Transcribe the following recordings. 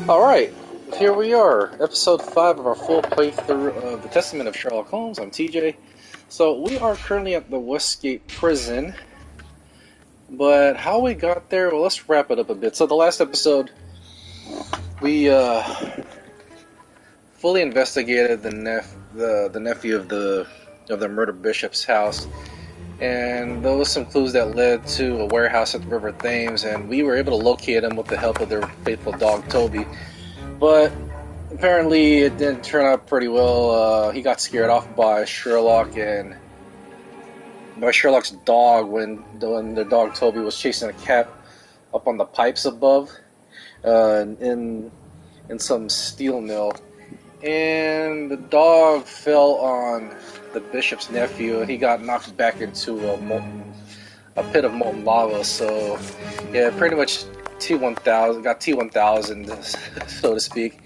Alright, here we are, episode 5 of our full playthrough of The Testament of Sherlock Holmes. I'm TJ. So, we are currently at the Westgate Prison, but how we got there, well, let's wrap it up a bit. So, the last episode, we fully investigated the nephew of the murdered bishop's house, and there was some clues that led to a warehouse at the River Thames, and we were able to locate him with the help of their faithful dog Toby. But apparently it didn't turn out pretty well. He got scared off by Sherlock and by Sherlock's dog when the dog Toby was chasing a cat up on the pipes above in some steel mill. And the dog fell on the bishop's nephew, and he got knocked back into a pit of molten lava. So, yeah, pretty much T1000 got T1000, so to speak.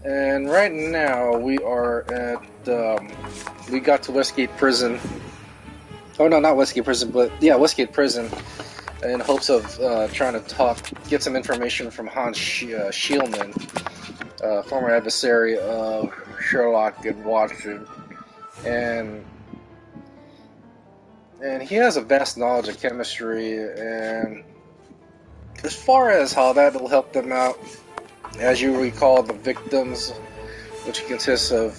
And right now we are at we got to Westgate Prison. Oh no, not Westgate Prison, but yeah, Westgate Prison, in hopes of trying to get some information from Hans Schielman, former adversary of Sherlock and Watson, and he has a vast knowledge of chemistry. And as far as how that will help them out, as you recall, the victims, which consists of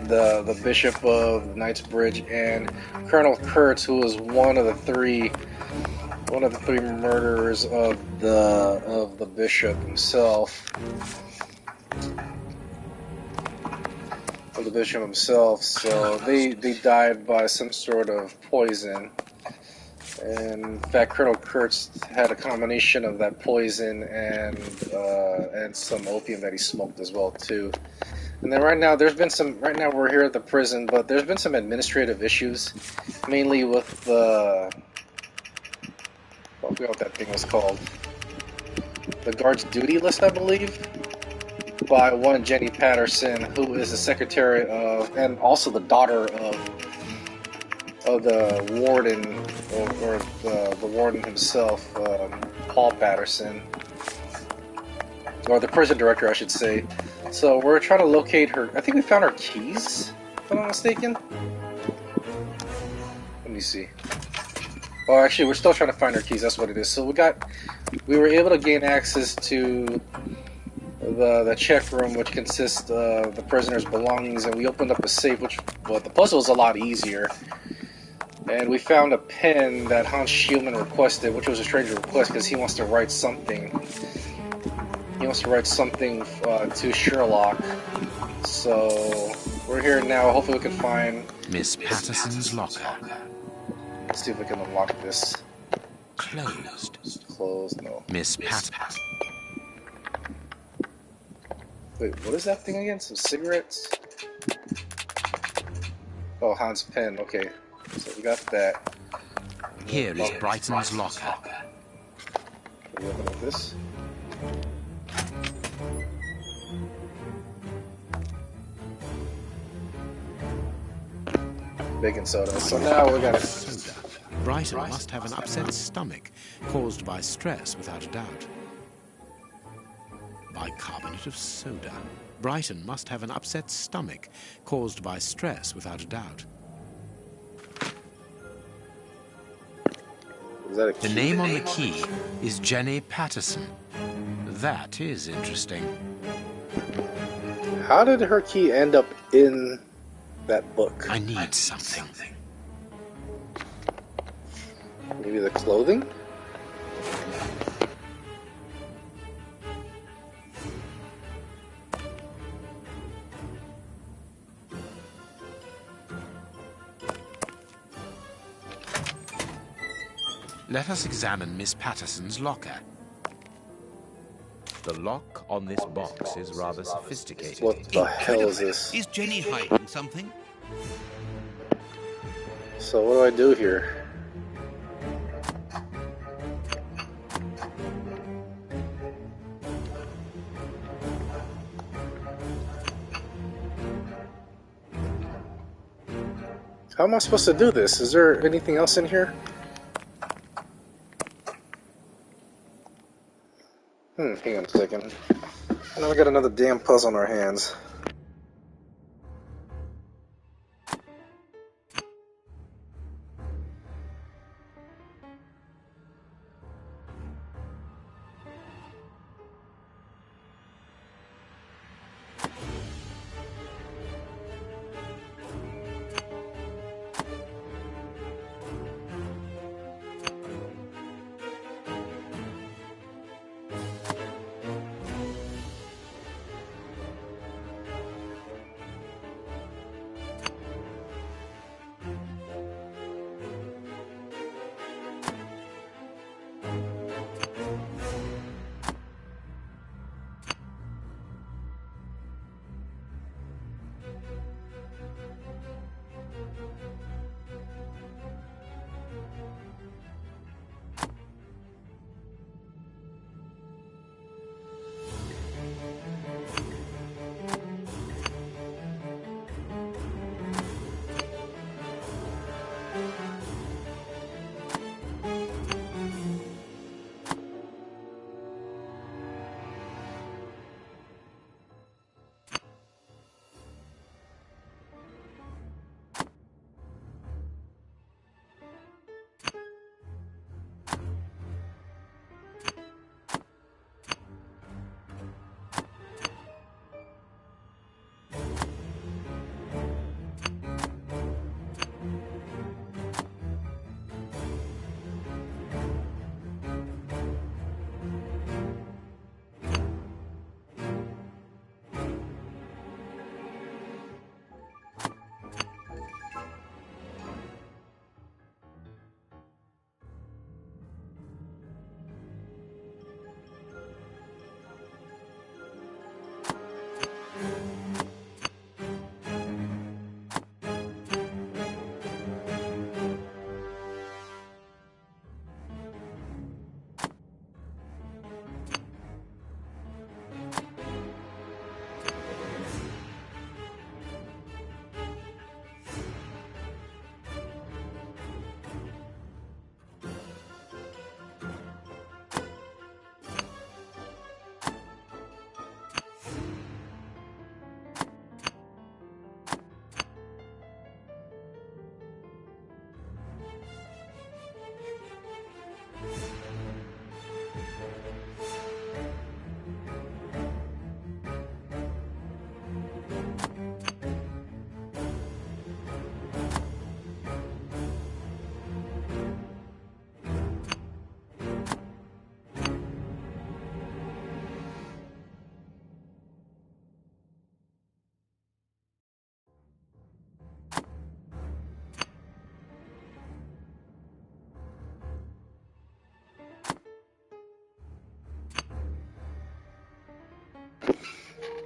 the Bishop of Knightsbridge and Colonel Kurtz, who was one of the three murderers of the bishop himself. So they died by some sort of poison. And in fact, Colonel Kurtz had a combination of that poison and some opium that he smoked as well too. And then right now we're here at the prison, but there's been some administrative issues, mainly with I forgot what that thing was called. The guard's duty list, I believe, by one Jenny Patterson, who is the secretary of, and also the daughter of the warden, or the warden himself, Paul Patterson, or the prison director, I should say. So we're trying to locate her. I think we found her keys, if I'm not mistaken. Let me see. Oh, actually, we're still trying to find her keys. That's what it is. So we were able to gain access to the check room, which consists of the prisoner's belongings, and we opened up a safe, the puzzle was a lot easier. And we found a pen that Hans Schielman requested, which was a strange request because he wants to write something. He wants to write something to Sherlock. So we're here now. Hopefully we can find Miss Patterson's locker. Let's see if we can unlock this. Closed. Closed, no. Miss Patterson. Wait, what is that thing again? Some cigarettes? Oh, Hans' pen. Okay. So we got that. Here is Brighton's locker. Can we open up this? Baking soda. So now we're gonna... Soda. Brighton must have an upset stomach caused by stress, without a doubt. Bicarbonate of soda. Brighton must have an upset stomach caused by stress, without a doubt. Is that a key? The name on the key is Jenny Patterson. That is interesting. How did her key end up in that book? I need something. Maybe the clothing? Let us examine Miss Patterson's locker. The lock on this box is rather sophisticated. What the hell is this? Is Jenny hiding something? So what do I do here? How am I supposed to do this? Is there anything else in here? Hang on a second. Now we got another damn puzzle on our hands.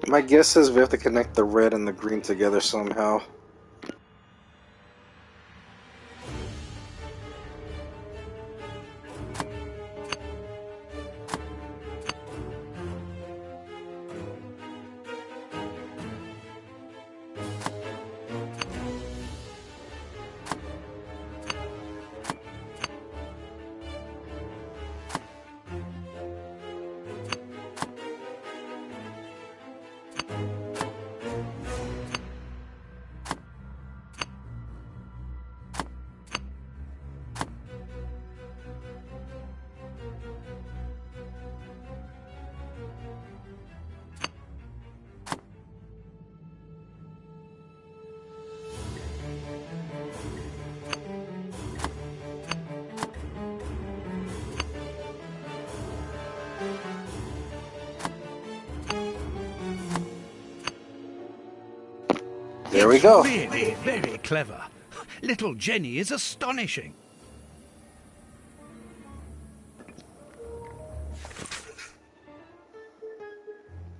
My guess is we have to connect the red and the green together somehow. There we go. Really very clever. Little Jenny is astonishing.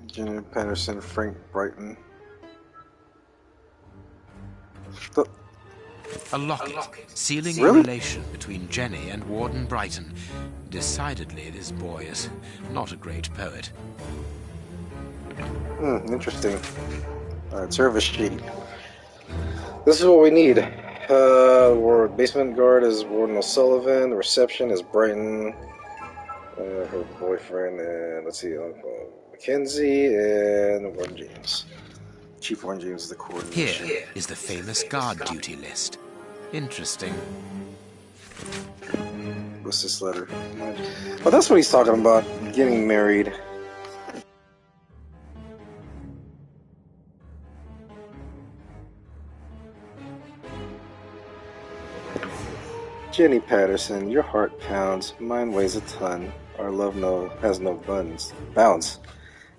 Jenny Patterson, Frank Brighton. A locket, sealing Really? a relation between Jenny and Warden Brighton. Decidedly, this boy is not a great poet. Interesting. Alright, service sheet. This is what we need. Basement guard is Warden O'Sullivan. The reception is Brighton. Her boyfriend, and let's see, Mackenzie and Warren James. Chief Warren James is the coordination. Here is the famous guard duty list. Interesting. What's this letter? Well, that's what he's talking about, getting married. Jenny Patterson, your heart pounds, mine weighs a ton. Our love has no bounds.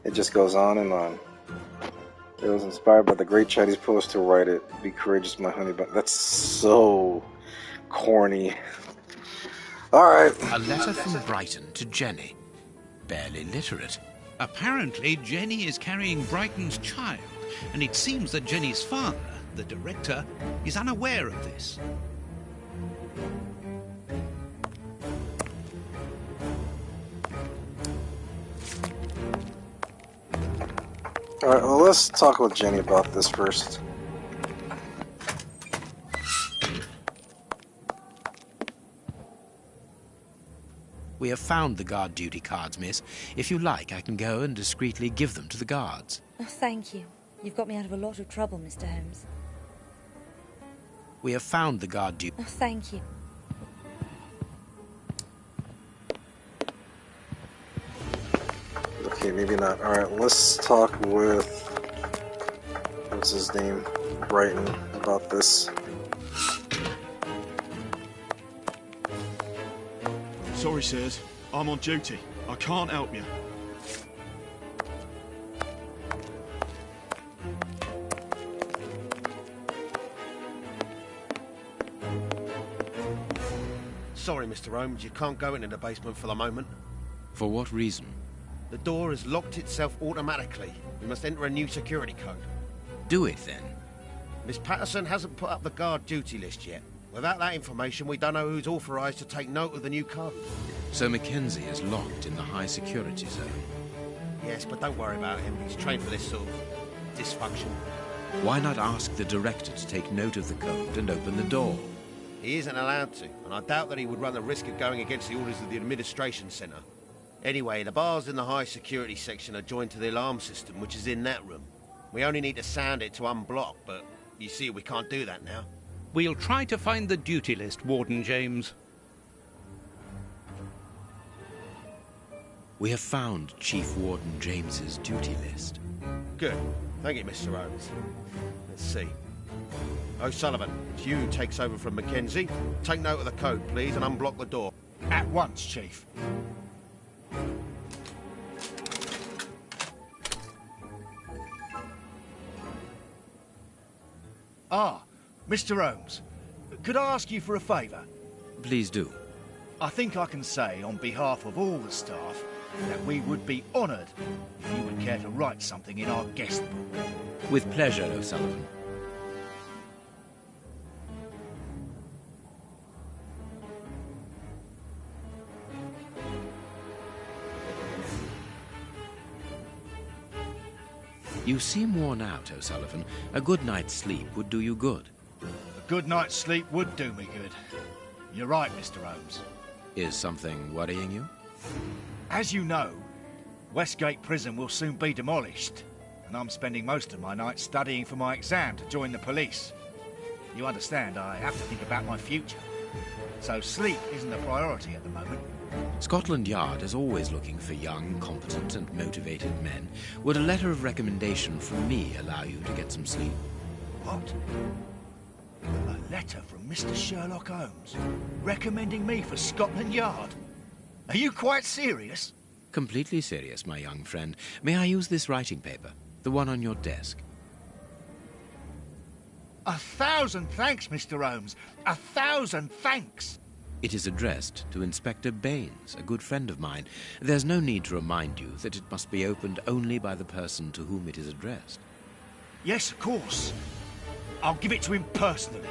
It just goes on and on. It was inspired by the great Chinese poet to write it. Be courageous, my honey bun. That's so corny. Alright. A letter from Brighton to Jenny. Barely literate. Apparently, Jenny is carrying Brighton's child, and it seems that Jenny's father, the director, is unaware of this. Alright, well, let's talk with Jenny about this first. We have found the guard duty cards, miss. If you like, I can go and discreetly give them to the guards. Oh, thank you. You've got me out of a lot of trouble, Mr. Holmes. We have found the guard duty... Oh, thank you. Okay, maybe not. Alright, let's talk with... what's his name? Brighton about this. Sorry, sirs. I'm on duty. I can't help you. Sorry, Mr. Holmes, you can't go into the basement for the moment. For what reason? The door has locked itself automatically. We must enter a new security code. Do it, then. Miss Patterson hasn't put up the guard duty list yet. Without that information, we don't know who's authorised to take note of the new code. So Mackenzie is locked in the high security zone. Yes, but don't worry about him. He's trained for this sort of dysfunction. Why not ask the director to take note of the code and open the door? He isn't allowed to, and I doubt that he would run the risk of going against the orders of the administration centre. Anyway, the bars in the high security section are joined to the alarm system, which is in that room. We only need to sound it to unblock, but you see, we can't do that now. We'll try to find the duty list, Warden James. We have found Chief Warden James's duty list. Good. Thank you, Mr. Holmes. Let's see. O'Sullivan, it's you who takes over from Mackenzie. Take note of the code, please, and unblock the door. At once, Chief. Ah, Mr. Holmes, could I ask you for a favour? Please do. I think I can say on behalf of all the staff that we would be honoured if you would care to write something in our guest book. With pleasure, O'Sullivan. You seem worn out, O'Sullivan. A good night's sleep would do you good. A good night's sleep would do me good. You're right, Mr. Holmes. Is something worrying you? As you know, Westgate Prison will soon be demolished, and I'm spending most of my night studying for my exam to join the police. You understand, I have to think about my future. So sleep isn't a priority at the moment. Scotland Yard is always looking for young, competent and motivated men. Would a letter of recommendation from me allow you to get some sleep? What? A letter from Mr. Sherlock Holmes recommending me for Scotland Yard? Are you quite serious? Completely serious, my young friend. May I use this writing paper? The one on your desk. 1,000 thanks, Mr. Holmes. 1,000 thanks. It is addressed to Inspector Baines, a good friend of mine. There's no need to remind you that it must be opened only by the person to whom it is addressed. Yes, of course. I'll give it to him personally.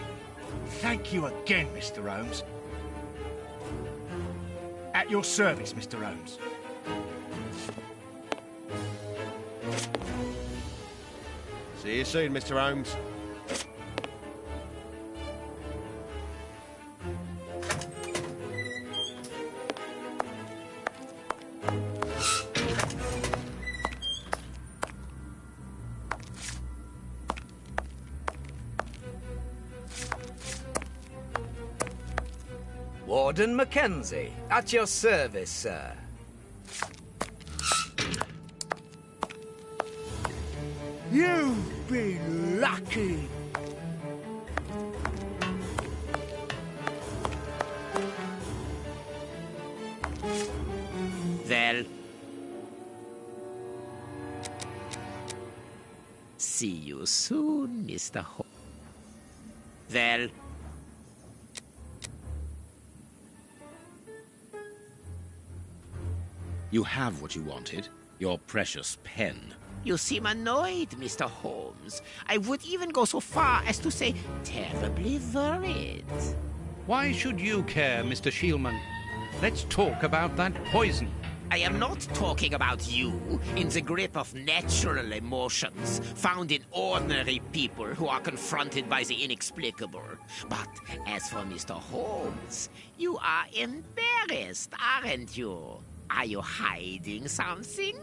Thank you again, Mr. Holmes. At your service, Mr. Holmes. See you soon, Mr. Holmes. Warden Mackenzie, at your service, sir. You've been lucky. Well, see you soon, Mr. Holmes. Well, you have what you wanted, your precious pen. You seem annoyed, Mr. Holmes. I would even go so far as to say terribly worried. Why should you care, Mr. Schielman? Let's talk about that poison. I am not talking about you in the grip of natural emotions found in ordinary people who are confronted by the inexplicable. But as for Mr. Holmes, you are embarrassed, aren't you? Are you hiding something?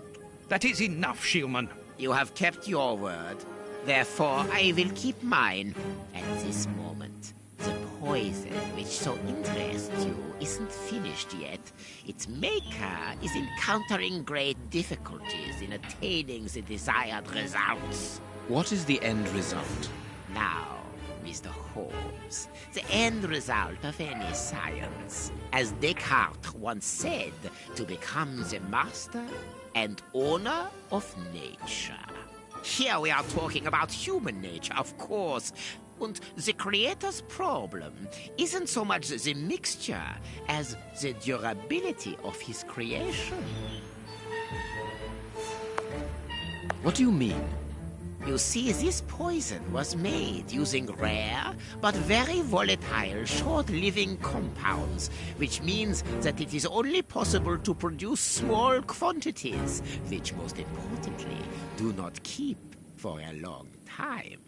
That is enough, Schielman. You have kept your word. Therefore, I will keep mine. At this moment, the poison which so interests you isn't finished yet. Its maker is encountering great difficulties in attaining the desired results. What is the end result? Now, Mr. Holmes, the end result of any science, as Descartes once said, to become the master and owner of nature. Here we are talking about human nature, of course. And the creator's problem isn't so much the mixture as the durability of his creation. What do you mean? You see, this poison was made using rare but very volatile short-living compounds, which means that it is only possible to produce small quantities, which most importantly do not keep for a long time.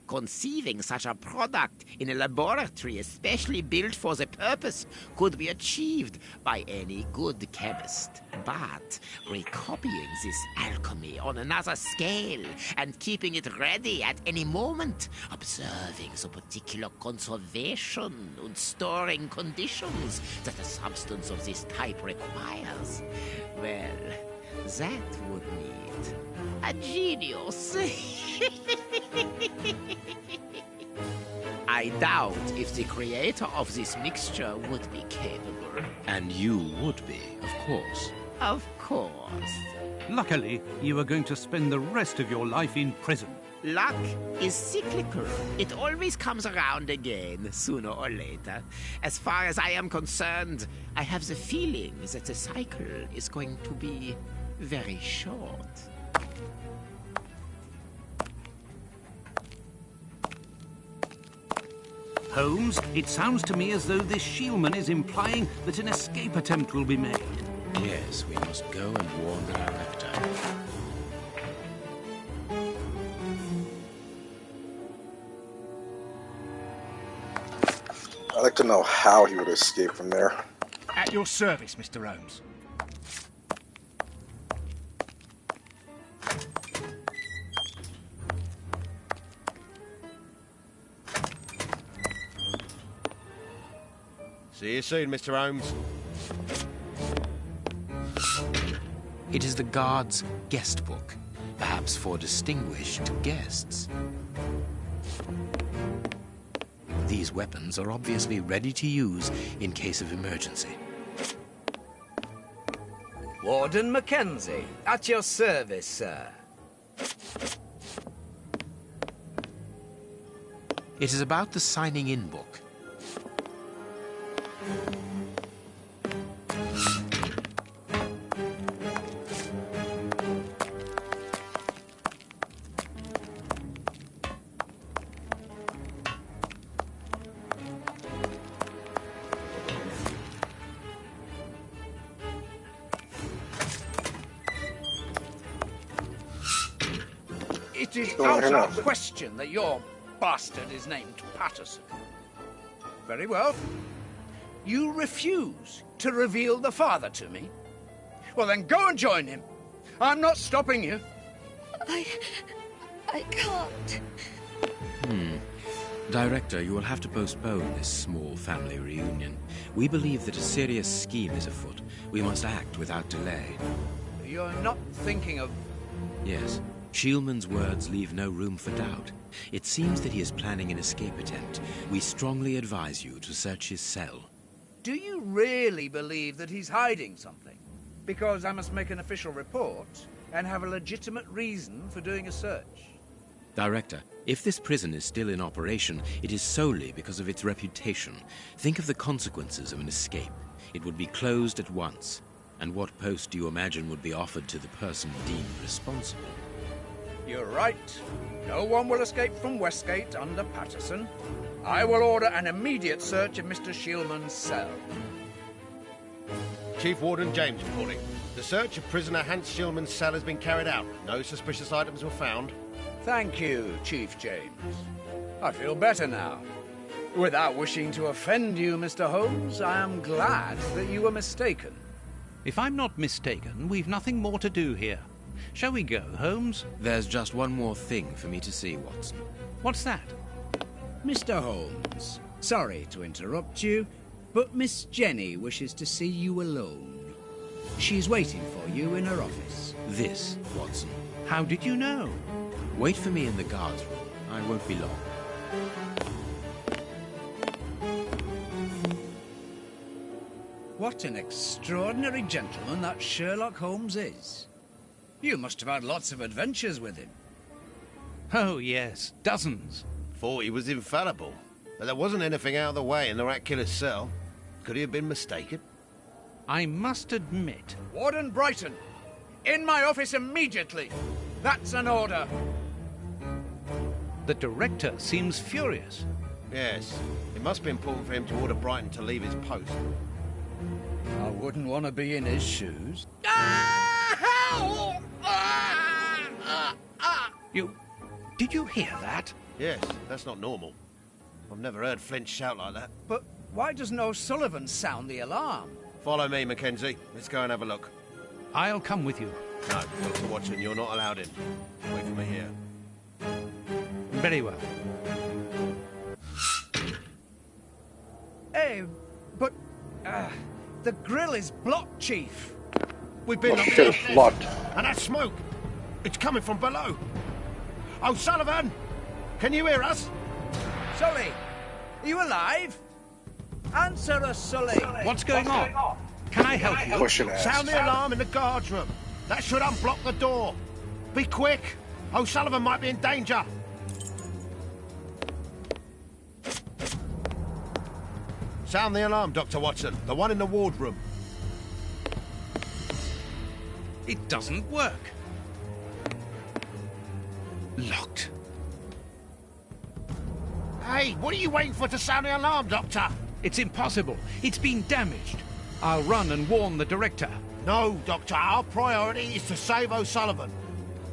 Conceiving such a product in a laboratory especially built for the purpose could be achieved by any good chemist. But recopying this alchemy on another scale and keeping it ready at any moment, observing the particular conservation and storing conditions that a substance of this type requires, well, that would need a genius. I doubt if the creator of this mixture would be capable. And you would be, of course. Of course. Luckily, you are going to spend the rest of your life in prison. Luck is cyclical. It always comes around again, sooner or later. As far as I am concerned, I have the feeling that the cycle is going to be very short. Holmes, it sounds to me as though this Schielman is implying that an escape attempt will be made. Yes, we must go and warn the director. I'd like to know how he would escape from there. At your service, Mr. Holmes. See you soon, Mr. Holmes. It is the guard's guest book, perhaps for distinguished guests. These weapons are obviously ready to use in case of emergency. Warden Mackenzie, at your service, sir. It is about the signing-in book. It is out of question that your bastard is named Patterson. Very well. You refuse to reveal the father to me? Well, then go and join him. I'm not stopping you. I can't. Director, you will have to postpone this small family reunion. We believe that a serious scheme is afoot. We must act without delay. You're not thinking of... Yes. Schielman's words leave no room for doubt. It seems that he is planning an escape attempt. We strongly advise you to search his cell. Do you really believe that he's hiding something? Because I must make an official report and have a legitimate reason for doing a search. Director, if this prison is still in operation, it is solely because of its reputation. Think of the consequences of an escape. It would be closed at once. And what post do you imagine would be offered to the person deemed responsible? You're right. No one will escape from Westgate under Patterson. I will order an immediate search of Mr. Schielman's cell. Chief Warden James reporting. The search of prisoner Hans Schielman's cell has been carried out. No suspicious items were found. Thank you, Chief James. I feel better now. Without wishing to offend you, Mr. Holmes, I am glad that you were mistaken. If I'm not mistaken, we've nothing more to do here. Shall we go, Holmes? There's just one more thing for me to see, Watson. What's that? Mr. Holmes, sorry to interrupt you, but Miss Jenny wishes to see you alone. She's waiting for you in her office. This, Watson. How did you know? Wait for me in the guards room. I won't be long. What an extraordinary gentleman that Sherlock Holmes is. You must have had lots of adventures with him. Oh, yes, dozens. Thought he was infallible. But there wasn't anything out of the way in the rat killer's cell. Could he have been mistaken? I must admit... Warden Brighton, in my office immediately. That's an order. The director seems furious. Yes. It must be important for him to order Brighton to leave his post. I wouldn't want to be in his shoes. Did you hear that? Yes, that's not normal. I've never heard Flint shout like that. But why doesn't O'Sullivan sound the alarm? Follow me, Mackenzie. Let's go and have a look. I'll come with you. No, Dr. Watson, you're not allowed in. Wait for me here. Very well. Hey, but... the grill is blocked, Chief. We've been blocked. And that smoke, it's coming from below. O'Sullivan, can you hear us? Sully, are you alive? Answer us, Sully. What's going on? Can I help you? Pushing ass. Sound the alarm in the guards room. That should unblock the door. Be quick. O'Sullivan might be in danger. Sound the alarm, Dr. Watson. The one in the wardroom. It doesn't work. Locked. Hey, what are you waiting for to sound the alarm, Doctor? It's impossible. It's been damaged. I'll run and warn the director. No, Doctor. Our priority is to save O'Sullivan.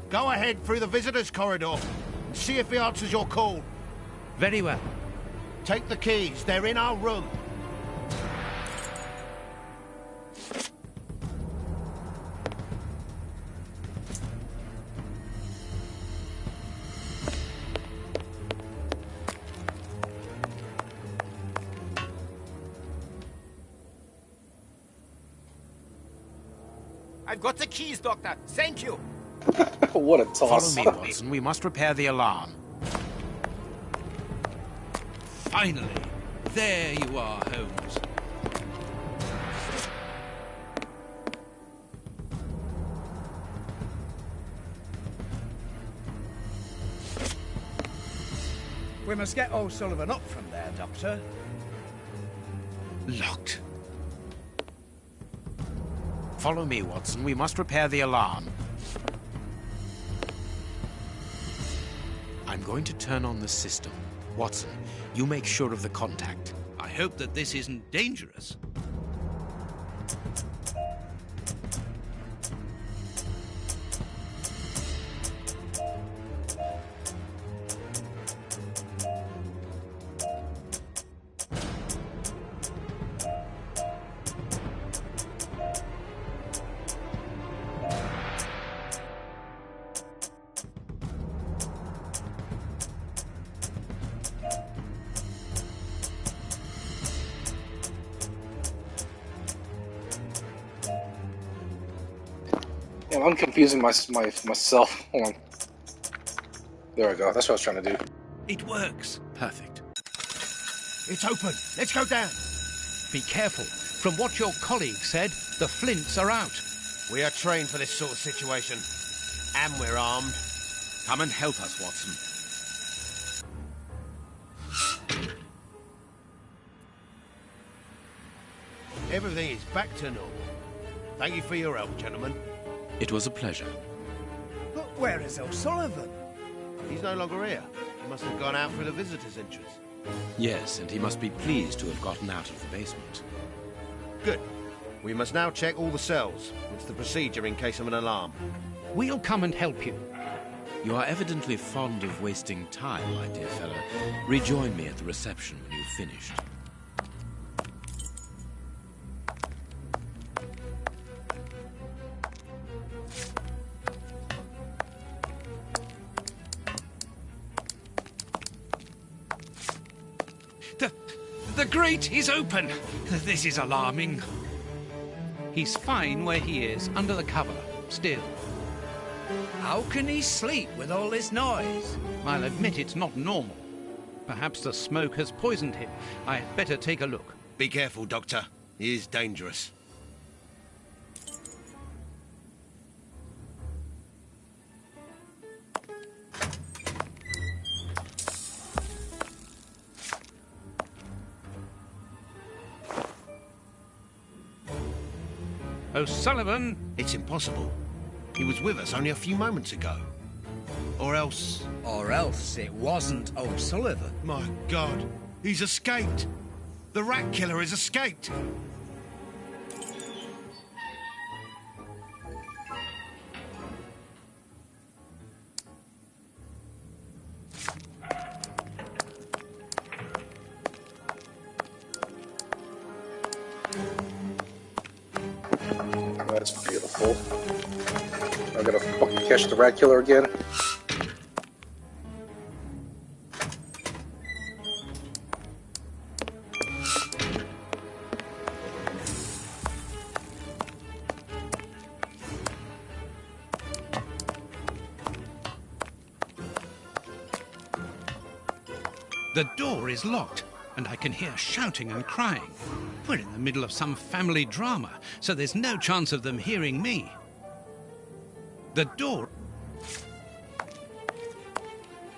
Go ahead through the visitors' corridor and see if he answers your call. Very well. Take the keys. They're in our room. I've got the keys, Doctor. Thank you. What a toss. Follow me, Watson. We must repair the alarm. Finally. There you are, Holmes. We must get O'Sullivan up from there, Doctor. Locked. Follow me, Watson. We must repair the alarm. I'm going to turn on the system. Watson, you make sure of the contact. I hope that this isn't dangerous. I'm confusing myself. Hold on. There we go. That's what I was trying to do. It works. Perfect. It's open. Let's go down. Be careful. From what your colleague said, the flints are out. We are trained for this sort of situation. And we're armed. Come and help us, Watson. Everything is back to normal. Thank you for your help, gentlemen. It was a pleasure. But where is O'Sullivan? He's no longer here. He must have gone out through the visitor's entrance. Yes, and he must be pleased to have gotten out of the basement. Good. We must now check all the cells. It's the procedure in case of an alarm. We'll come and help you. You are evidently fond of wasting time, my dear fellow. Rejoin me at the reception when you've finished. The grate is open. This is alarming. He's fine where he is, under the cover, still. How can he sleep with all this noise? I'll admit it's not normal. Perhaps the smoke has poisoned him. I had better take a look. Be careful, Doctor. He is dangerous. O'Sullivan? It's impossible. He was with us only a few moments ago. Or else... Or else it wasn't O'Sullivan. My God, he's escaped. The rat killer has escaped. That's beautiful. I'm gonna fucking catch the rat killer again. The door is locked, and I can hear shouting and crying. We're in the middle of some family drama, so there's no chance of them hearing me. The door...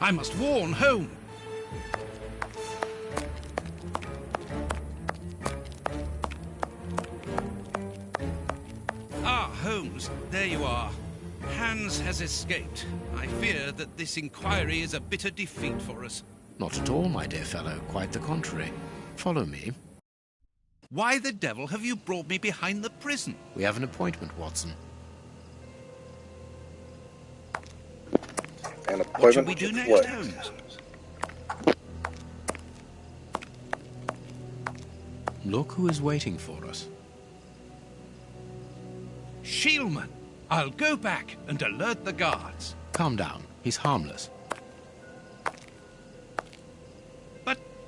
I must warn home. Ah, Holmes, there you are. Hans has escaped. I fear that this inquiry is a bitter defeat for us. Not at all, my dear fellow. Quite the contrary. Follow me. Why the devil have you brought me behind the prison? We have an appointment, Watson. An appointment. What shall we do next, Holmes? Look who is waiting for us. Schielman! I'll go back and alert the guards. Calm down. He's harmless.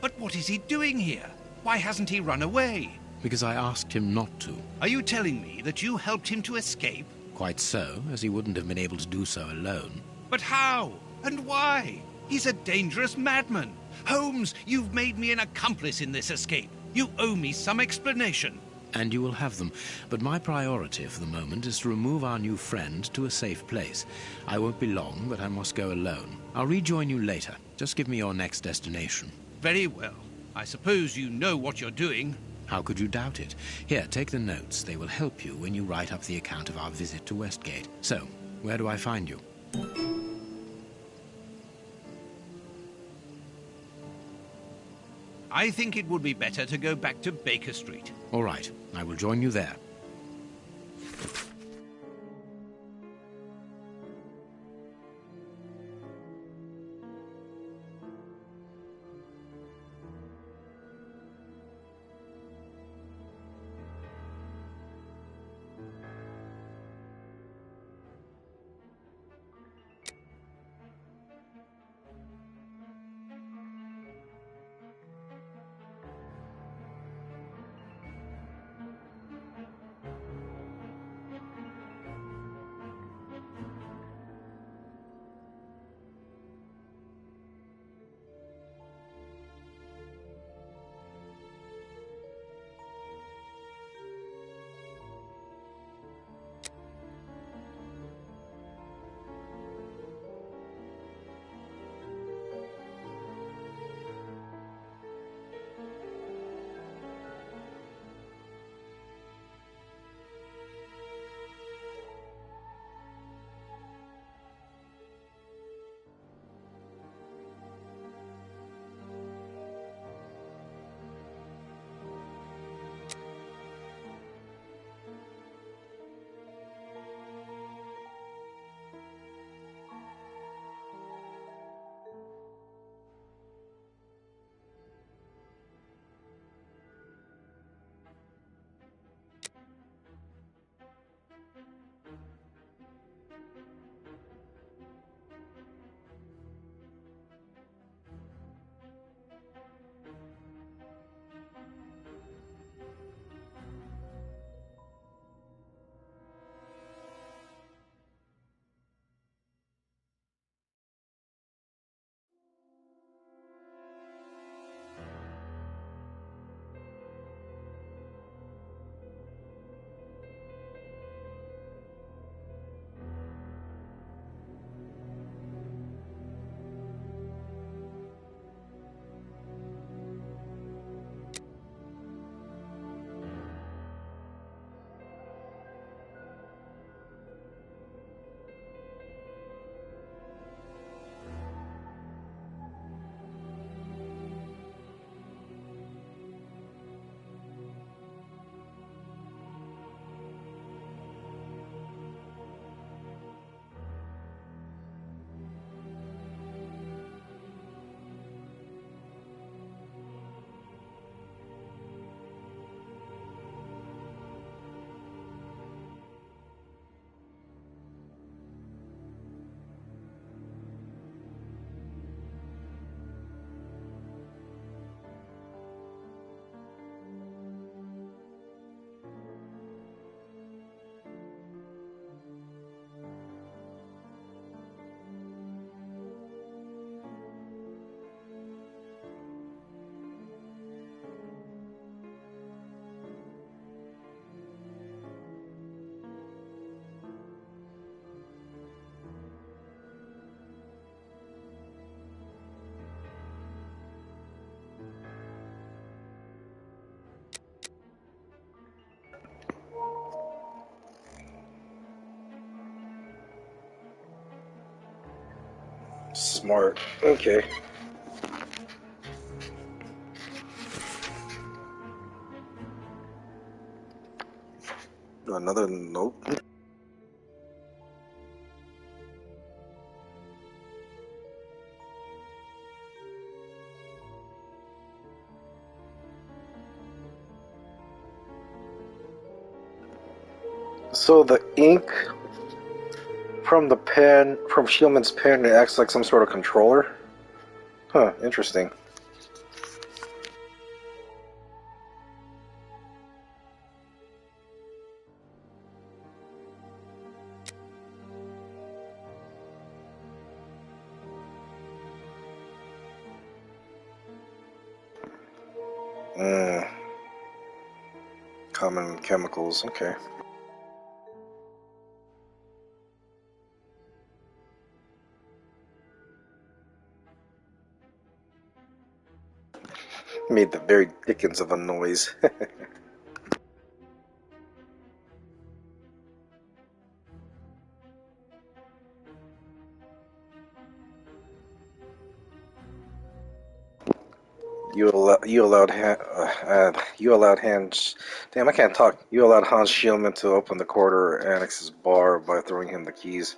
But what is he doing here? Why hasn't he run away? Because I asked him not to. Are you telling me that you helped him to escape? Quite so, as he wouldn't have been able to do so alone. But how? And why? He's a dangerous madman. Holmes, you've made me an accomplice in this escape. You owe me some explanation. And you will have them. But my priority for the moment is to remove our new friend to a safe place. I won't be long, but I must go alone. I'll rejoin you later. Just give me your next destination. Very well. I suppose you know what you're doing. How could you doubt it? Here, take the notes. They will help you when you write up the account of our visit to Westgate. So, where do I find you? I think it would be better to go back to Baker Street. All right. I will join you there. Smart. Okay. Another note. So the ink from the pen, from Schielman's pen, it acts like some sort of controller? Huh, interesting. Common chemicals, okay. Made the very dickens of a noise. You allowed Hans. Damn, I can't talk. You allowed Hans Schielman to open the quarter annex's bar by throwing him the keys.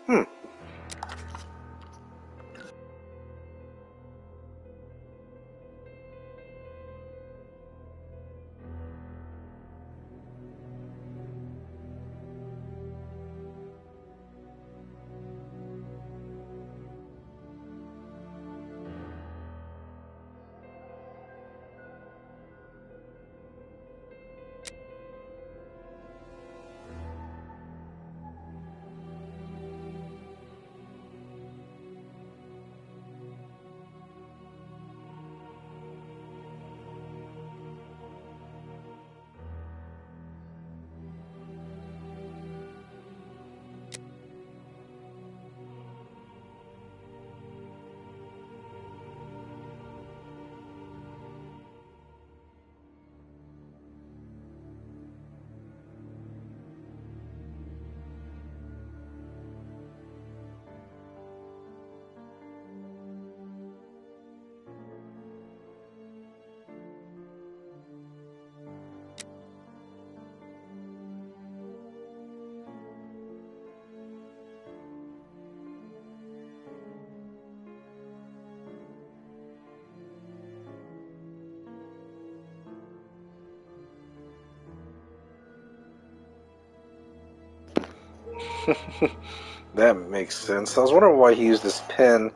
That makes sense. I was wondering why he used this pen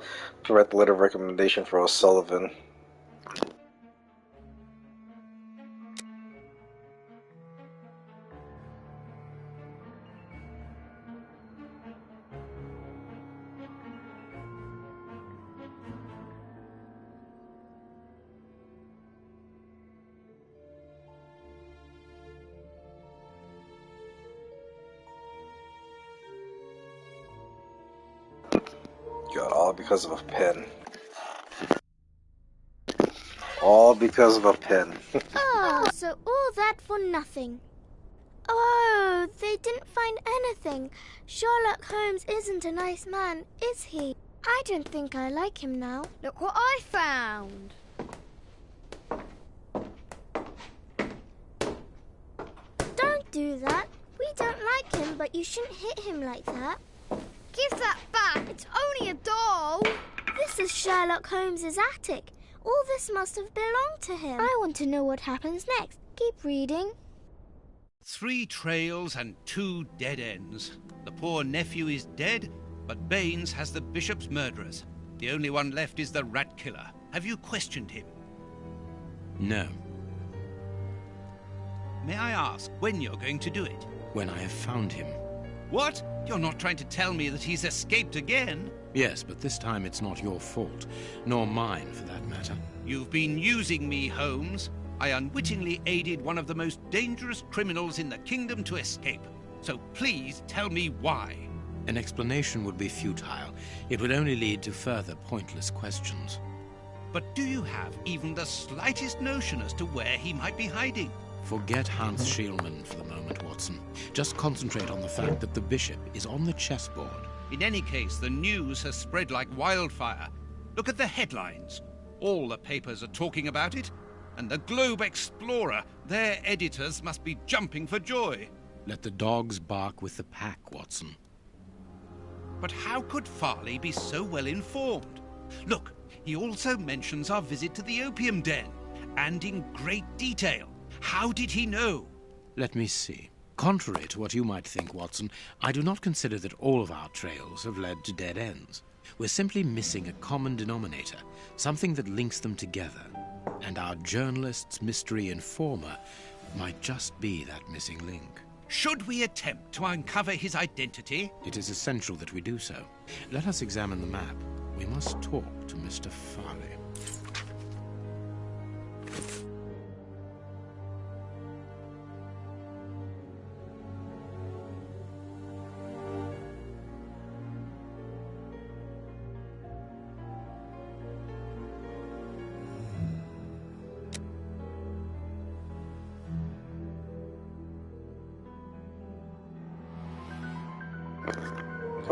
to write the letter of recommendation for O'Sullivan. God, all because of a pen. All because of a pen. Oh, so all that for nothing. Oh, they didn't find anything. Sherlock Holmes isn't a nice man, is he? I don't think I like him now. Look what I found. Don't do that. We don't like him, but you shouldn't hit him like that. Give that back. It's only a doll. This is Sherlock Holmes's attic. All this must have belonged to him. I want to know what happens next. Keep reading. 3 trails and 2 dead ends. The poor nephew is dead, but Baines has the bishop's murderers. The only one left is the rat killer. Have you questioned him? No. May I ask when you're going to do it? When I have found him. What? You're not trying to tell me that he's escaped again? Yes, but this time it's not your fault, nor mine for that matter. You've been using me, Holmes. I unwittingly aided one of the most dangerous criminals in the kingdom to escape. So please tell me why. An explanation would be futile. It would only lead to further pointless questions. But do you have even the slightest notion as to where he might be hiding? Forget Hans Schielman for the moment, Watson. Just concentrate on the fact that the bishop is on the chessboard. In any case, the news has spread like wildfire. Look at the headlines. All the papers are talking about it. And the Globe Explorer, their editors must be jumping for joy. Let the dogs bark with the pack, Watson. But how could Farley be so well informed? Look, he also mentions our visit to the opium den, and in great detail. How did he know? Let me see. Contrary to what you might think, Watson, I do not consider that all of our trails have led to dead ends. We're simply missing a common denominator, something that links them together. And our journalist's mystery informer might just be that missing link. Should we attempt to uncover his identity? It is essential that we do so. Let us examine the map. We must talk to Mr. Farley.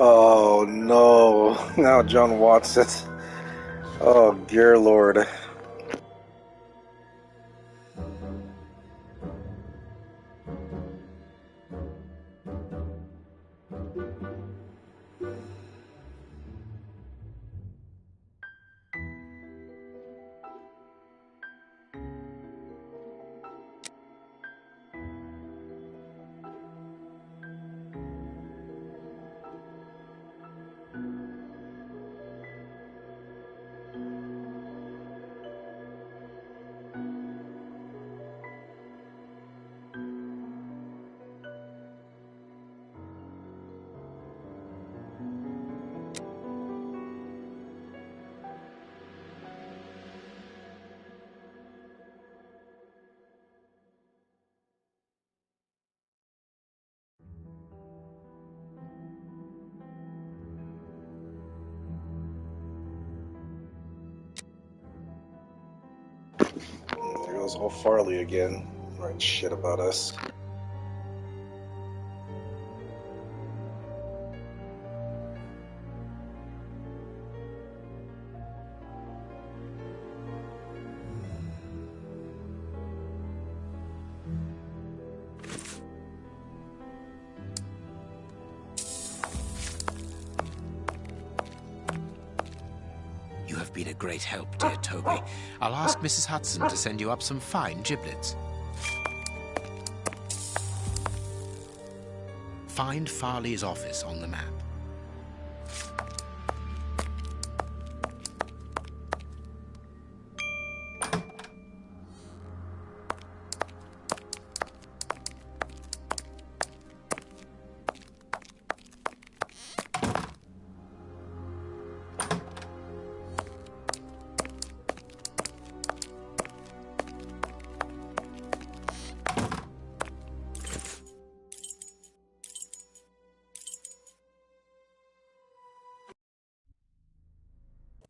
Oh no, now John Watson. Oh dear Lord. There goes old Farley again, writing shit about us. You have been a great help, dear Toby. I'll ask Mrs. Hudson to send you up some fine giblets. Find Farley's office on the map.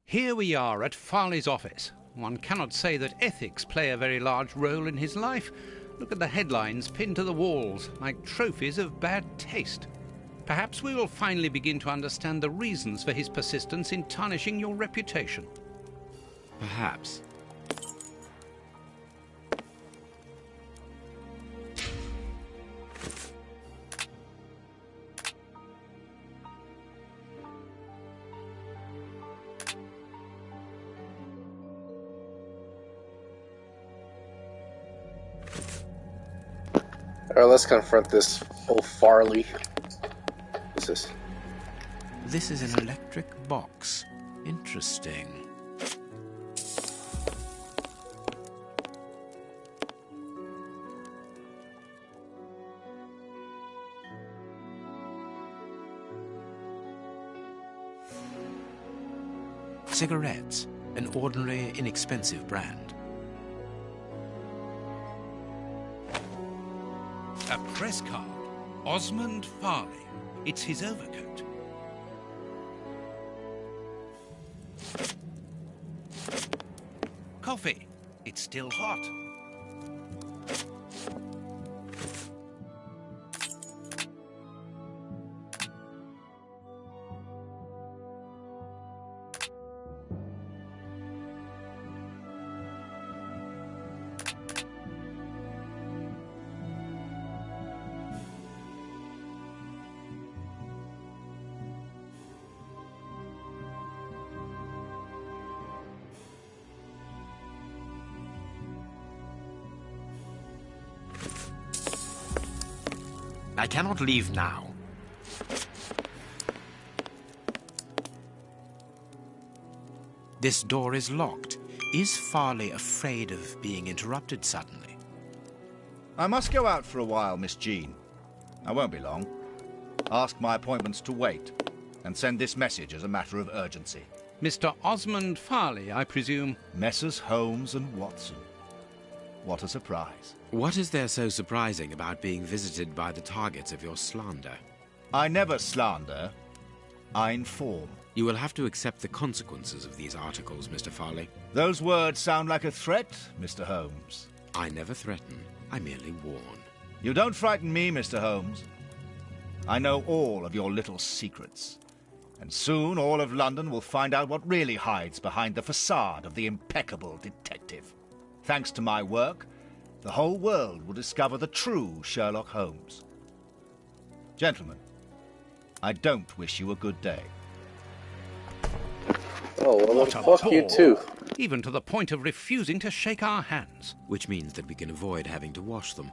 Here we are at Farley's office. One cannot say that ethics play a very large role in his life. Look at the headlines pinned to the walls, like trophies of bad taste. Perhaps we will finally begin to understand the reasons for his persistence in tarnishing your reputation. Perhaps. Alright, let's confront this old Farley. What's this? This is an electric box. Interesting. Cigarettes, an ordinary, inexpensive brand. A press card. Osmond Farley. It's his overcoat. Coffee. It's still hot. I cannot leave now. This door is locked. Is Farley afraid of being interrupted suddenly? I must go out for a while, Miss Jean. I won't be long. Ask my appointments to wait, and send this message as a matter of urgency. Mr. Osmond Farley, I presume? Messrs. Holmes and Watson. What a surprise. What is there so surprising about being visited by the targets of your slander? I never slander. I inform. You will have to accept the consequences of these articles, Mr. Farley. Those words sound like a threat, Mr. Holmes. I never threaten. I merely warn. You don't frighten me, Mr. Holmes. I know all of your little secrets. And soon all of London will find out what really hides behind the facade of the impeccable detective. Thanks to my work, the whole world will discover the true Sherlock Holmes. Gentlemen, I don't wish you a good day. Oh, well, What a fuck you bore. too. Even to the point of refusing to shake our hands. Which means that we can avoid having to wash them.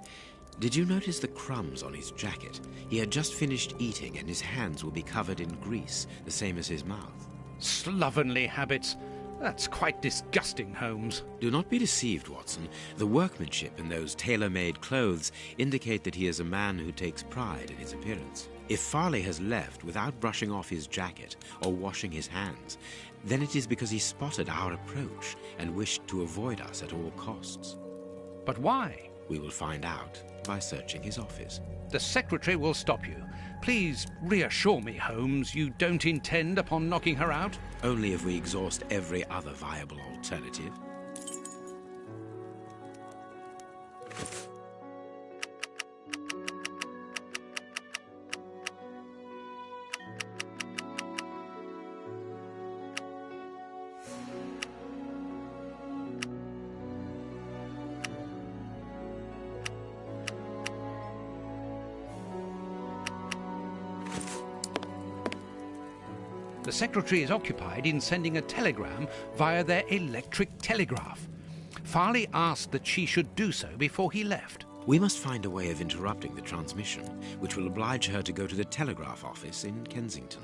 Did you notice the crumbs on his jacket? He had just finished eating and his hands will be covered in grease, the same as his mouth. Slovenly habits. That's quite disgusting, Holmes. Do not be deceived, Watson. The workmanship in those tailor-made clothes indicate that he is a man who takes pride in his appearance. If Farley has left without brushing off his jacket or washing his hands, then it is because he spotted our approach and wished to avoid us at all costs. But why? We will find out by searching his office. The secretary will stop you. Please reassure me, Holmes, you don't intend upon knocking her out? Only if we exhaust every other viable alternative. The secretary is occupied in sending a telegram via their electric telegraph. Farley asked that she should do so before he left. We must find a way of interrupting the transmission, which will oblige her to go to the telegraph office in Kensington.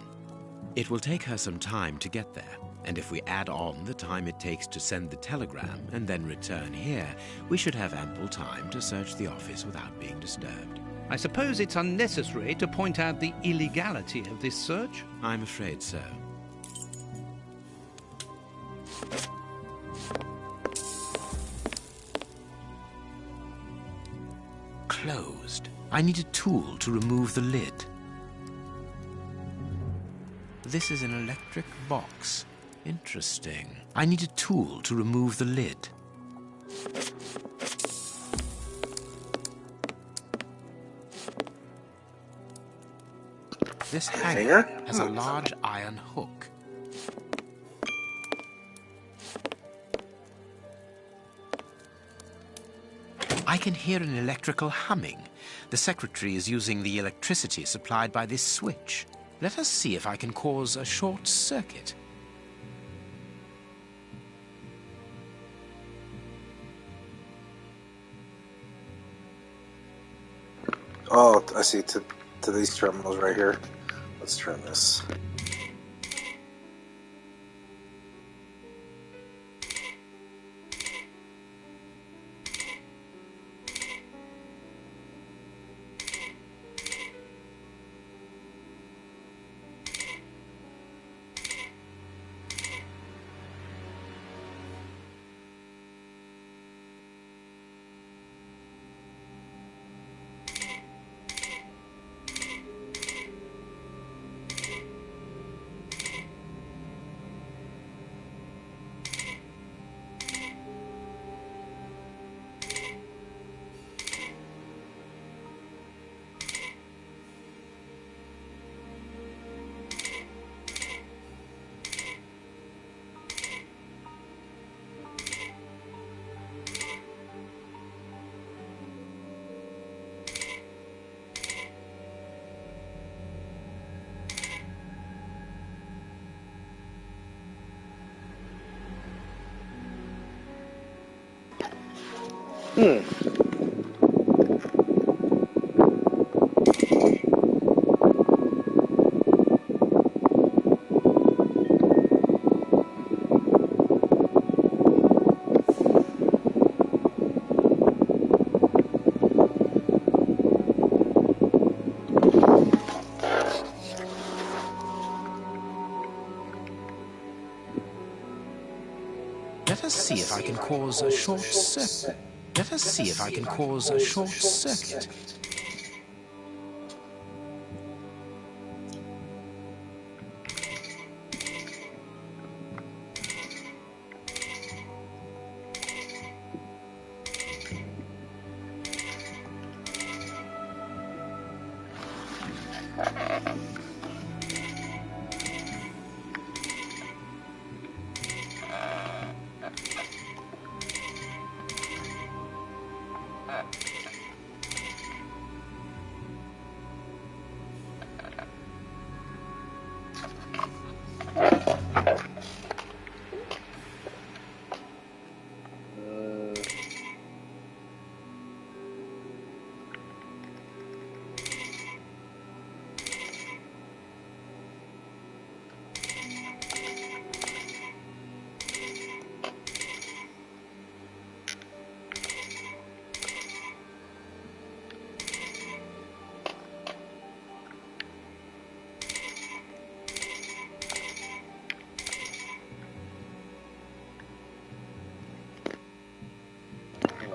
It will take her some time to get there, and if we add on the time it takes to send the telegram and then return here, we should have ample time to search the office without being disturbed. I suppose it's unnecessary to point out the illegality of this search? I'm afraid so. Closed. I need a tool to remove the lid. This is an electric box. Interesting. I need a tool to remove the lid. This hanger has a large iron hook. I can hear an electrical humming. The secretary is using the electricity supplied by this switch. Let us see if I can cause a short circuit. Oh, I see. To these terminals right here. Let's turn this. Let us see if I can cause a short circuit. Let us see if I can cause a short circuit.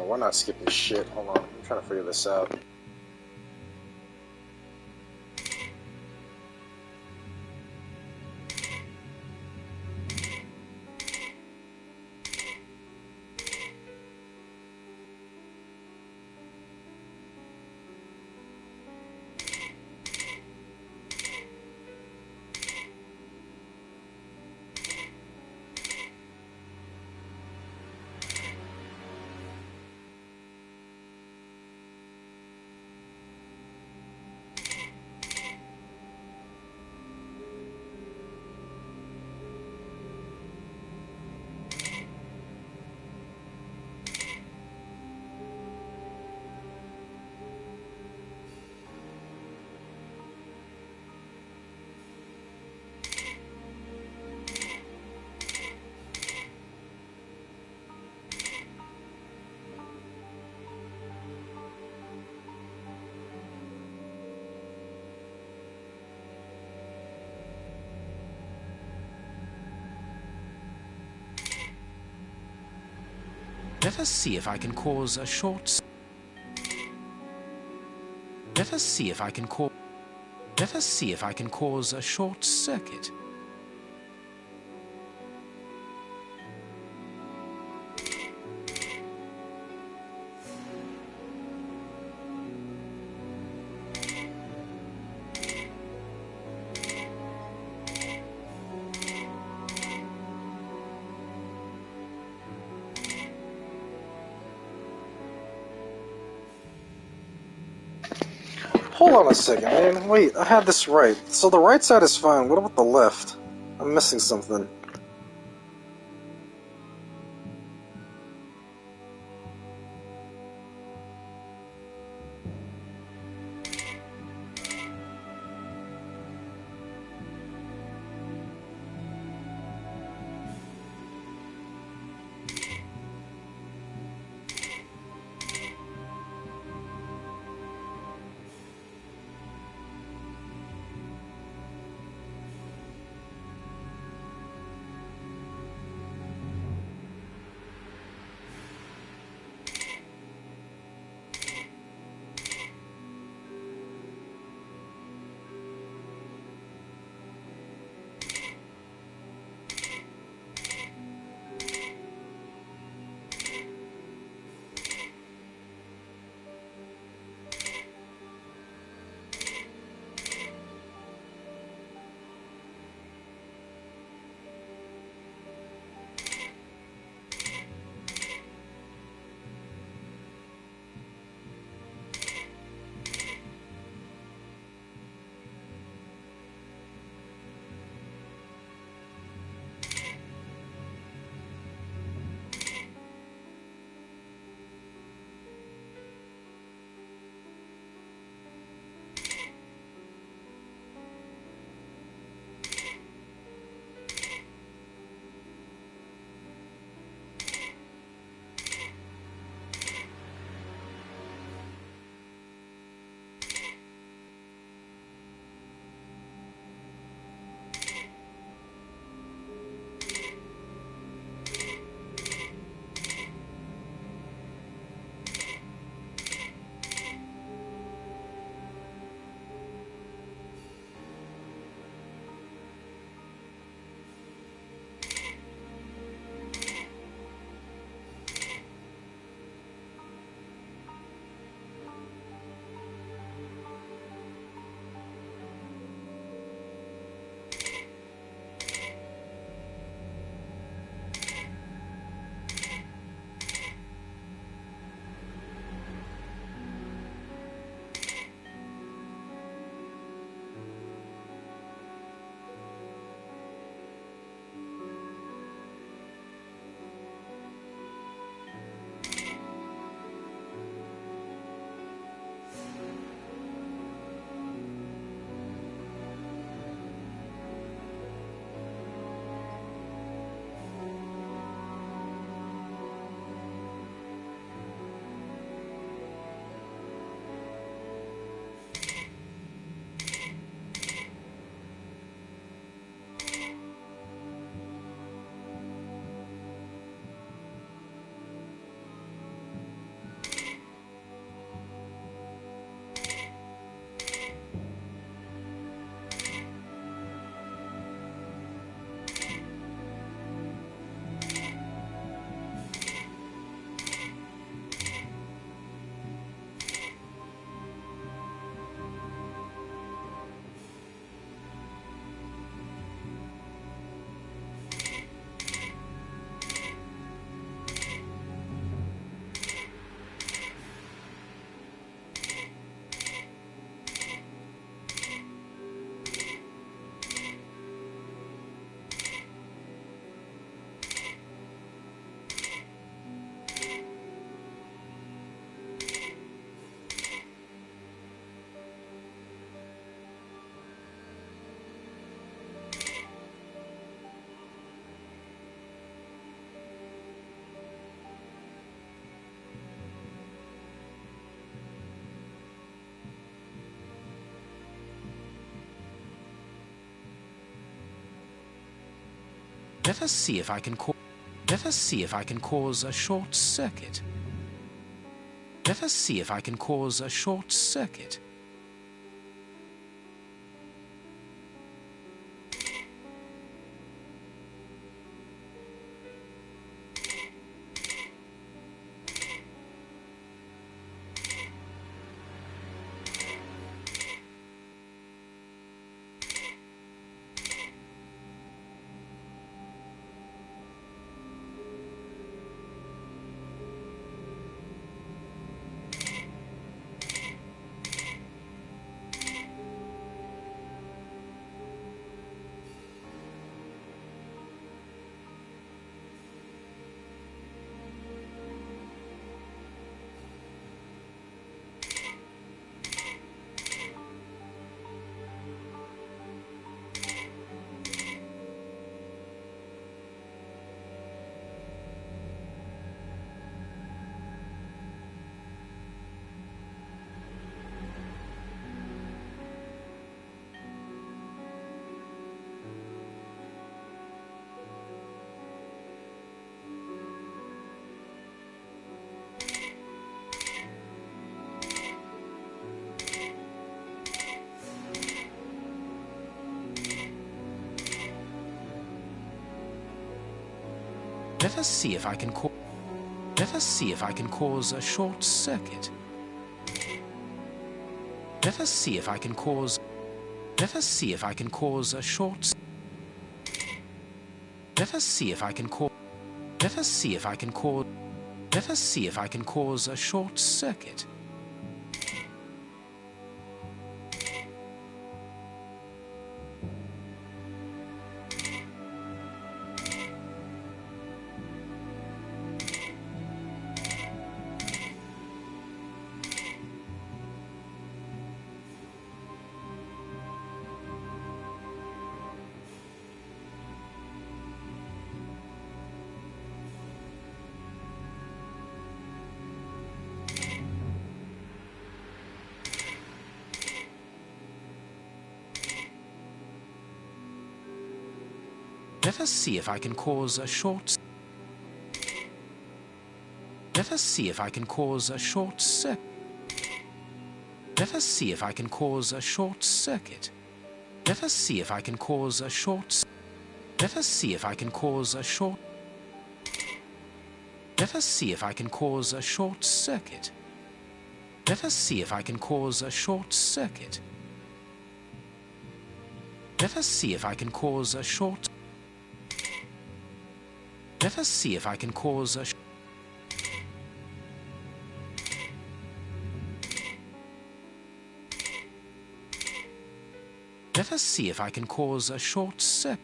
We're not skipping shit. Hold on, I'm trying to figure this out. Let us see if I can cause a short... Let us see if I can cause... Let us see if I can cause a short circuit. Hold on a second, man. Wait, I had this right. So the right side is fine. What about the left? I'm missing something. Let us see if I can cause a short circuit. Let us see if I can cause a short circuit. Let us see if I can cause a short circuit. Let us see if I can cause a short. Let us see if I can cause a short circuit. Let us see if I can cause a short. Let us see if I can cause a short circuit. Let us see if I can cause a short circuit. Let us see if I can cause a short. Let us see if I can cause a short. Let us see if I can cause a short circuit. Let us see if I can cause a short circuit. Let us see if I can cause a short. Let us see if I can cause a. Let us see if I can cause a short circuit.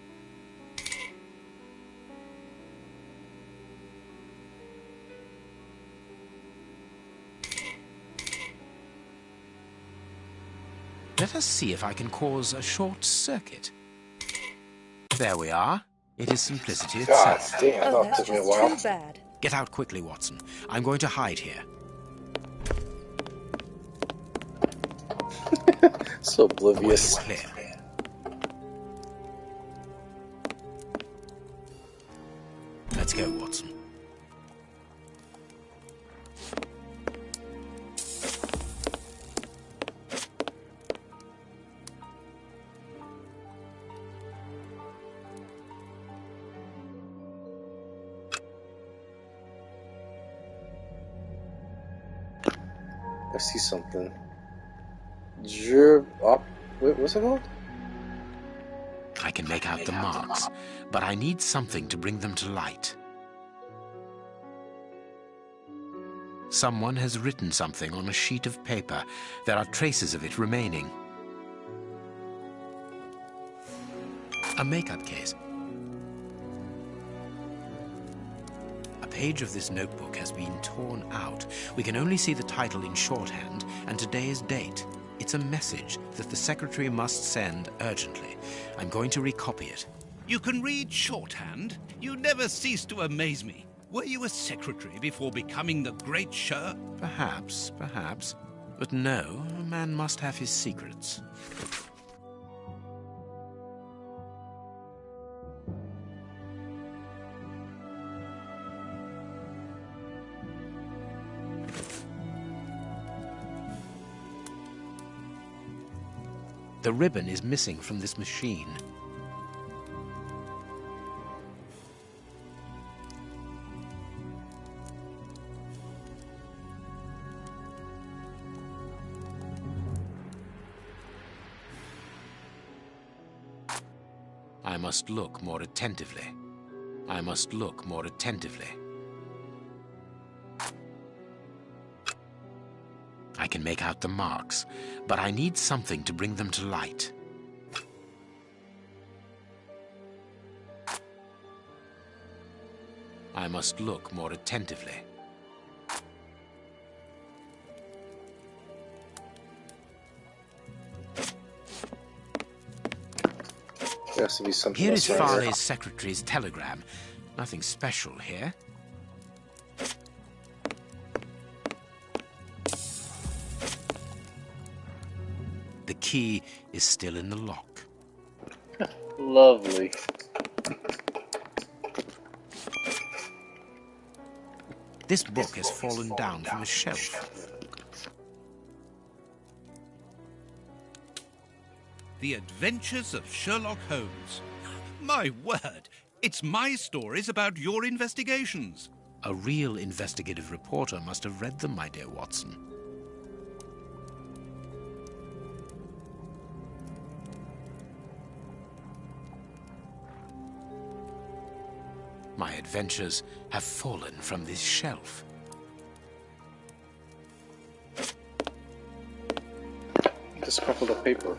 Let us see if I can cause a short circuit. There we are. It is simplicity God itself. damn, I thought it took me a while. Too bad. Get out quickly, Watson. I'm going to hide here. So oblivious. Clear. Let's go, Watson. I see something. What's it called? I can make out the marks, but I need something to bring them to light. Someone has written something on a sheet of paper. There are traces of it remaining. A makeup case. A page of this notebook has been torn out. We can only see the title in shorthand and today's date. It's a message that the secretary must send urgently. I'm going to recopy it. You can read shorthand? You never cease to amaze me. Were you a secretary before becoming the great Sher? Perhaps. But no, a man must have his secrets. The ribbon is missing from this machine. I must look more attentively. I must look more attentively. I can make out the marks, but I need something to bring them to light. I must look more attentively. Has to be something. Here is Farley's secretary's telegram. Nothing special here. The key is still in the lock. Lovely. This book has fallen down from the shelf. The Adventures of Sherlock Holmes. My word, it's my stories about your investigations. A real investigative reporter must have read them, my dear Watson. My adventures have fallen from this shelf. This crumpled up paper.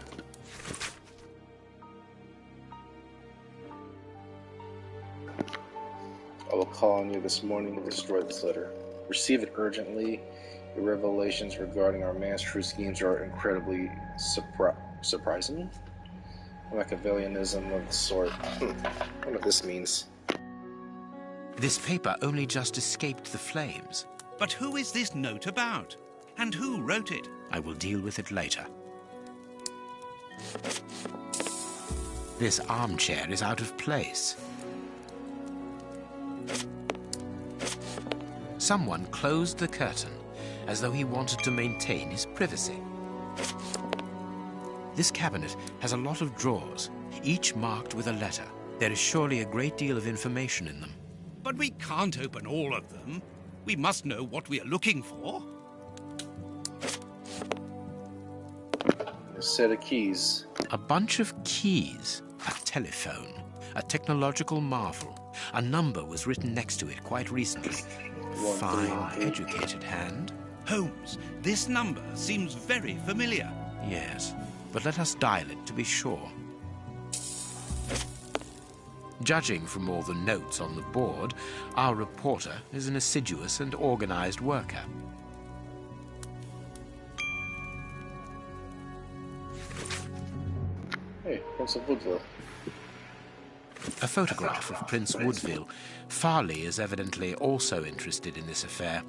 I will call on you this morning to destroy this letter. Receive it urgently. The revelations regarding our man's true schemes are incredibly surprising. Machiavellianism of the sort. What do this means? This paper only just escaped the flames. But who is this note about? And who wrote it? I will deal with it later. This armchair is out of place. Someone closed the curtain, as though he wanted to maintain his privacy. This cabinet has a lot of drawers, each marked with a letter. There is surely a great deal of information in them. But we can't open all of them. We must know what we are looking for. A set of keys. A bunch of keys. A telephone. A technological marvel. A number was written next to it quite recently. Fine, educated hand. Holmes, this number seems very familiar. Yes, but let us dial it to be sure. Judging from all the notes on the board, our reporter is an assiduous and organized worker. Hey, Prince of Woodville. A photograph of Prince Woodville. Farley is evidently also interested in this affair.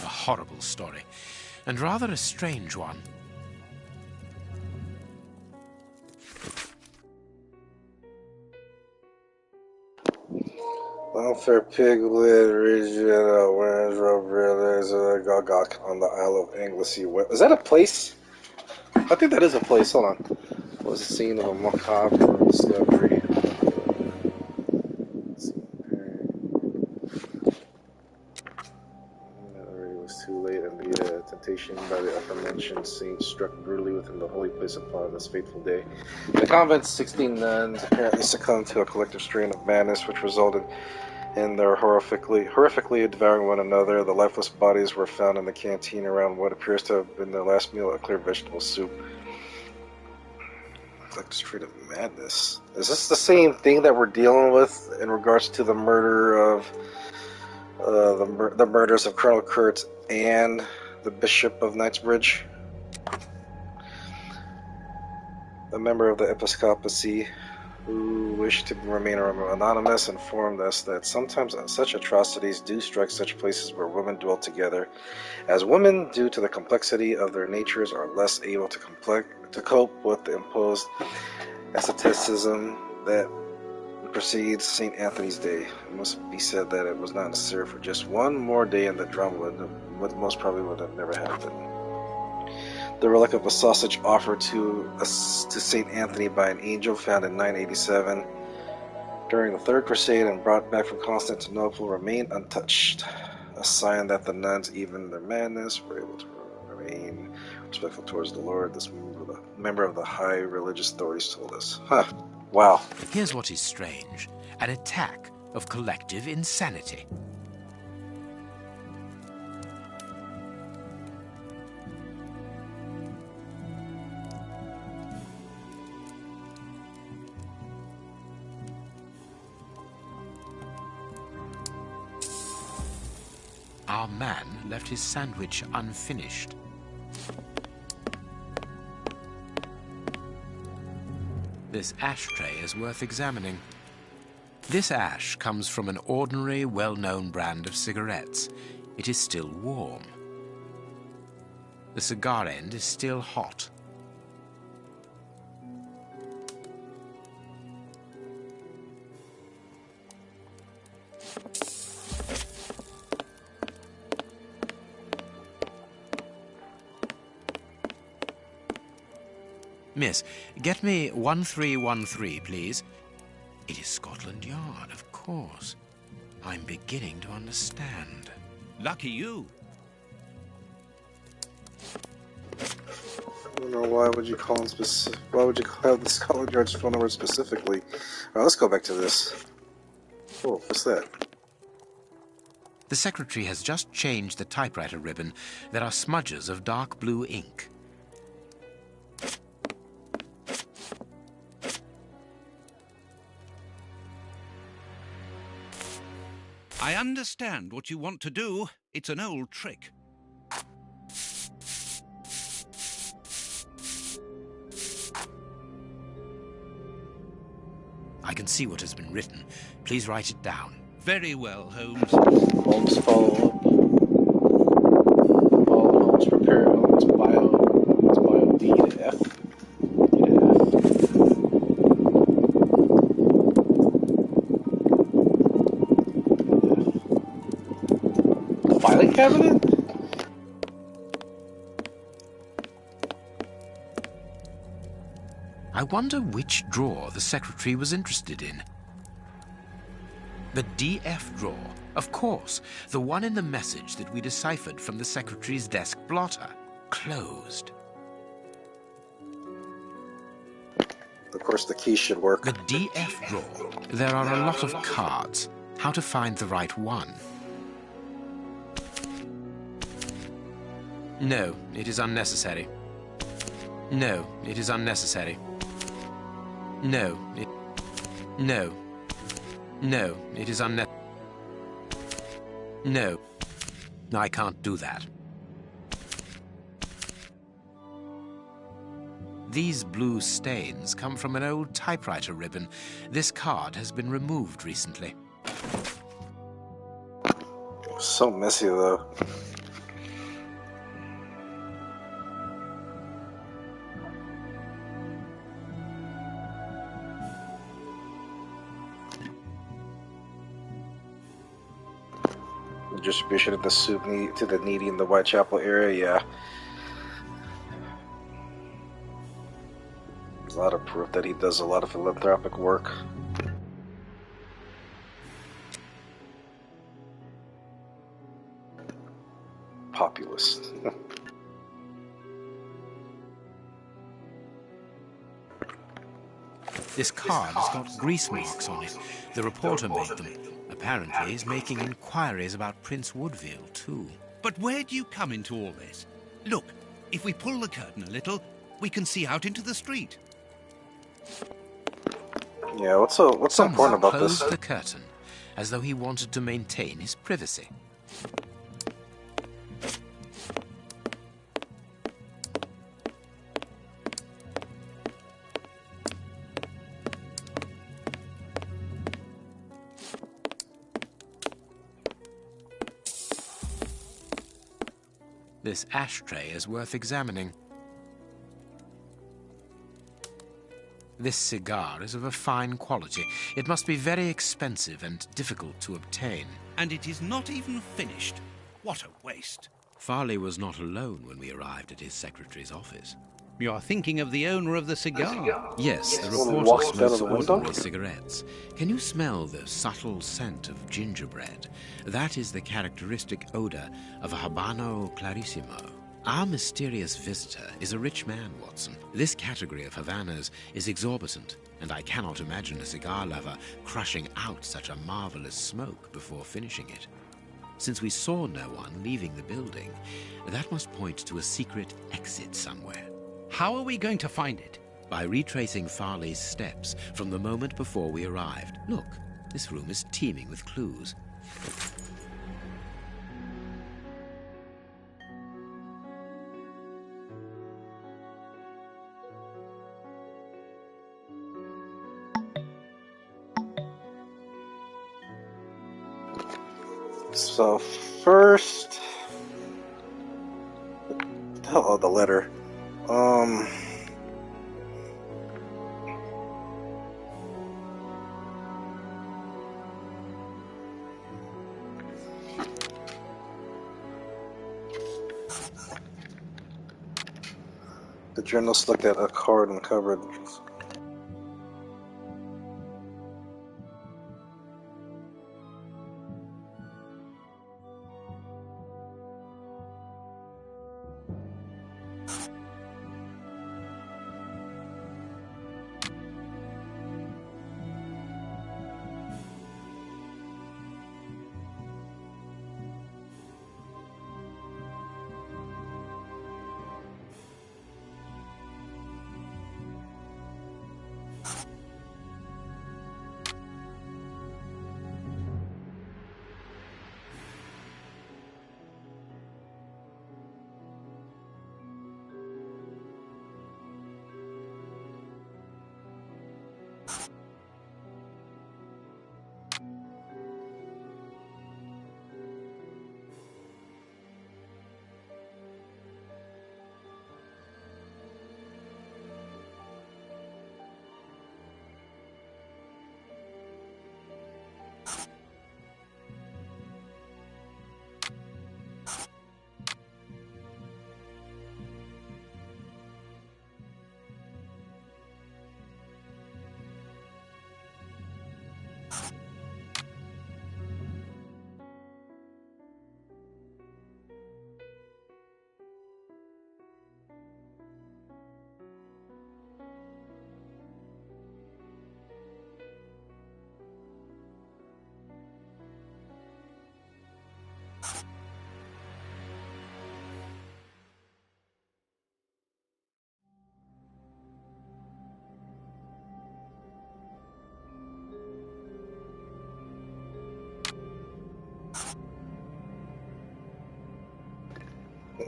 A horrible story, and rather a strange one. Unfair Piglet, Regina, Winslow Brothers, Gogok on the Isle of Anglesey. Is that a place? I think that is a place. Hold on. It was the scene of a macabre discovery. It was too late, and the temptation by the aforementioned saint struck brutally within the holy place upon this fateful day. The convent's 16 nuns apparently succumbed to a collective strain of madness, which resulted in their horrifically devouring one another. The lifeless bodies were found in the canteen around what appears to have been their last meal, a clear vegetable soup. Collective strain of madness. Is this the same thing that we're dealing with in regards to the murder of the murders of Colonel Kurtz and the Bishop of Knightsbridge? A member of the episcopacy who wished to remain anonymous informed us that sometimes such atrocities do strike such places where women dwell together, as women, due to the complexity of their natures, are less able to cope with the imposed asceticism that precedes St. Anthony's Day. It must be said that it was not necessary for just one more day and the drama would most probably would have never happened. The relic of a sausage offered to St. Anthony by an angel found in 987 during the Third Crusade and brought back from Constantinople remained untouched, a sign that the nuns, even in their madness, were able to remain respectful towards the Lord. This member of the high religious authorities told us. Huh. Wow. Here's what is strange. An attack of collective insanity. Our man left his sandwich unfinished. This ashtray is worth examining. This ash comes from an ordinary, well-known brand of cigarettes. It is still warm. The cigar end is still hot. Miss, get me 1313, please. It is Scotland Yard, of course. I'm beginning to understand. Lucky you. I don't know, why would you call him why would you call the Scotland Yard's phone number specifically? Alright, let's go back to this. Oh, what's that? The secretary has just changed the typewriter ribbon. There are smudges of dark blue ink. I understand what you want to do. It's an old trick. I can see what has been written. Please write it down. Very well, Holmes. Holmes follow up. Holmes prepare Holmes bio D to F. Filing cabinet? I wonder which drawer the secretary was interested in. The DF drawer, of course, the one in the message that we deciphered from the secretary's desk blotter. Closed. Of course, the key should work. The DF drawer. There are a lot of cards. How to find the right one? No, it is unnecessary. No, it is unnecessary. No, it is unnecessary. No, I can't do that. These blue stains come from an old typewriter ribbon. This card has been removed recently. So messy, though. Distribution of the soup to the needy in the Whitechapel area, yeah. There's a lot of proof that he does a lot of philanthropic work. Populist. This card has got grease marks on it. The reporter made them. Apparently, he's making inquiries about Prince Woodville, too. But where do you come into all this? Look, if we pull the curtain a little, we can see out into the street. Yeah, what's so important about this? Someone closed the curtain, as though he wanted to maintain his privacy. This ashtray is worth examining. This cigar is of a fine quality. It must be very expensive and difficult to obtain. And it is not even finished. What a waste. Farley was not alone when we arrived at his secretary's office. You are thinking of the owner of the cigar? Yes, the reporter smokes ordinary cigarettes. Can you smell the subtle scent of gingerbread? That is the characteristic odor of a Habano Clarissimo. Our mysterious visitor is a rich man, Watson. This category of Havanas is exorbitant, and I cannot imagine a cigar lover crushing out such a marvelous smoke before finishing it. Since we saw no one leaving the building, that must point to a secret exit somewhere. How are we going to find it? By retracing Farley's steps from the moment before we arrived. Look, this room is teeming with clues. So first, oh, the letter. The journalist looked at a card and covered.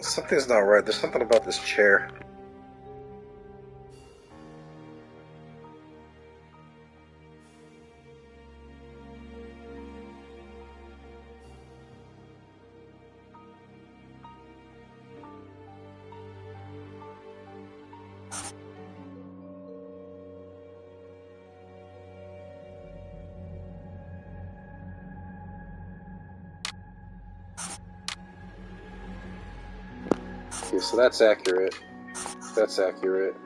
Something's not right. There's something about this chair. Okay, so that's accurate. That's accurate.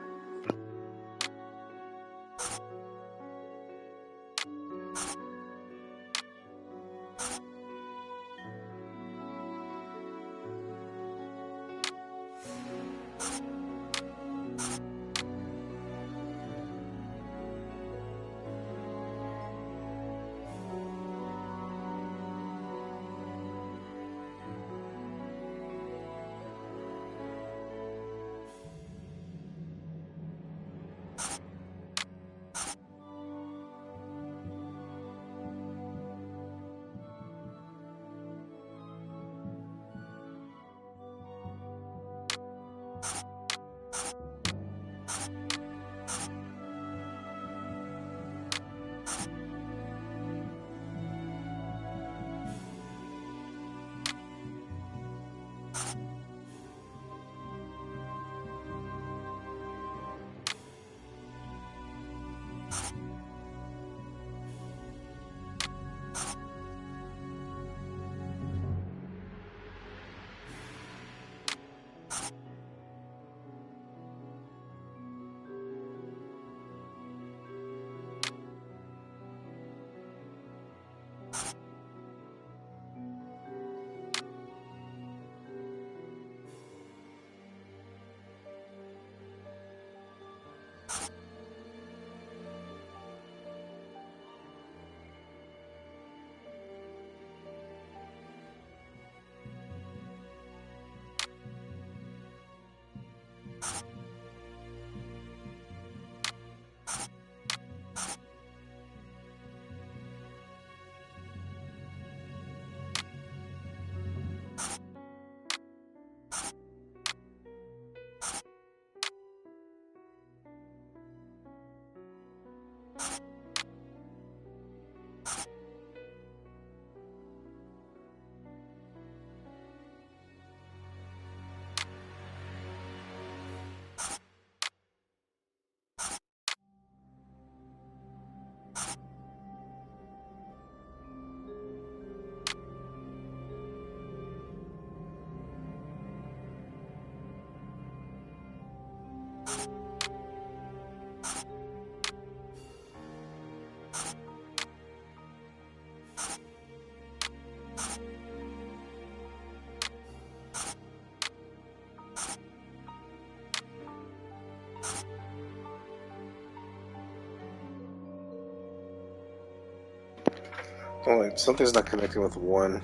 Oh, wait, something's not connecting with one.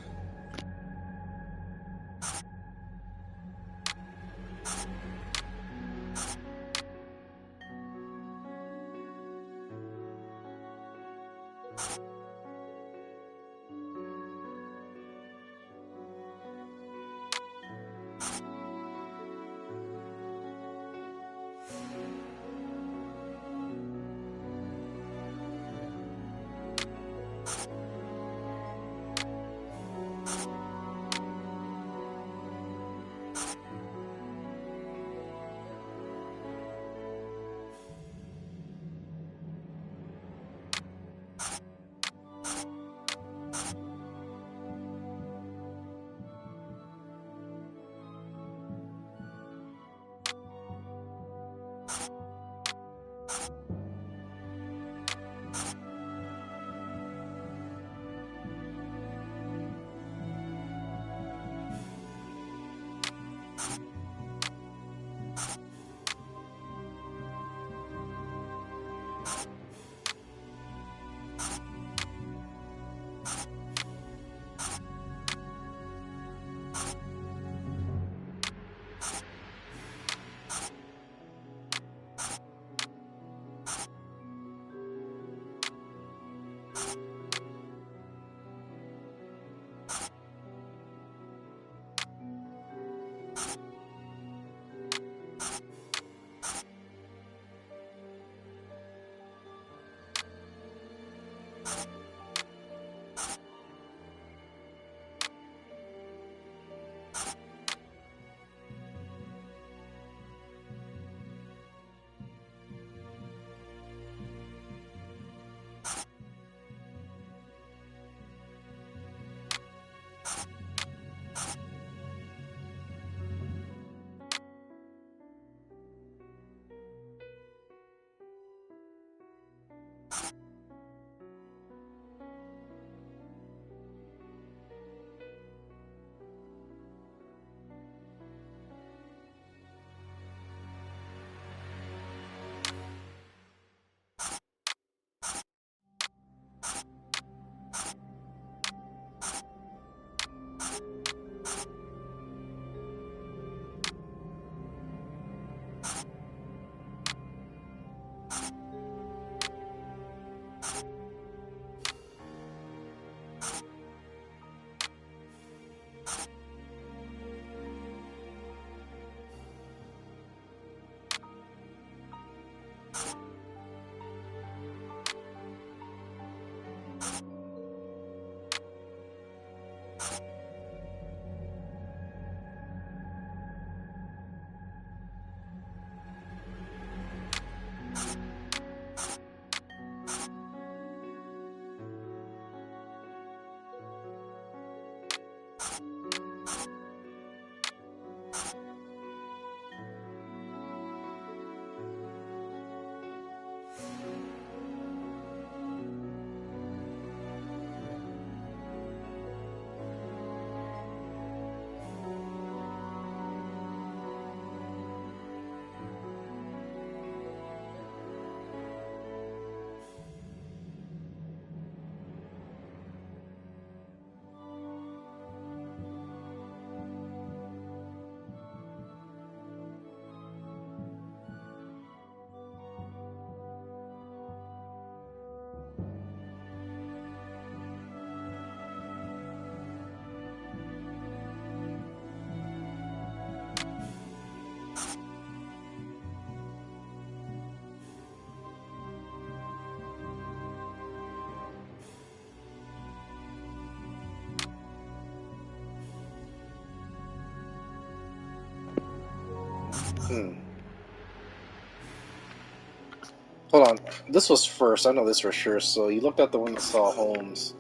Hold on. This was first. I know this for sure. So you looked out the window, saw Holmes,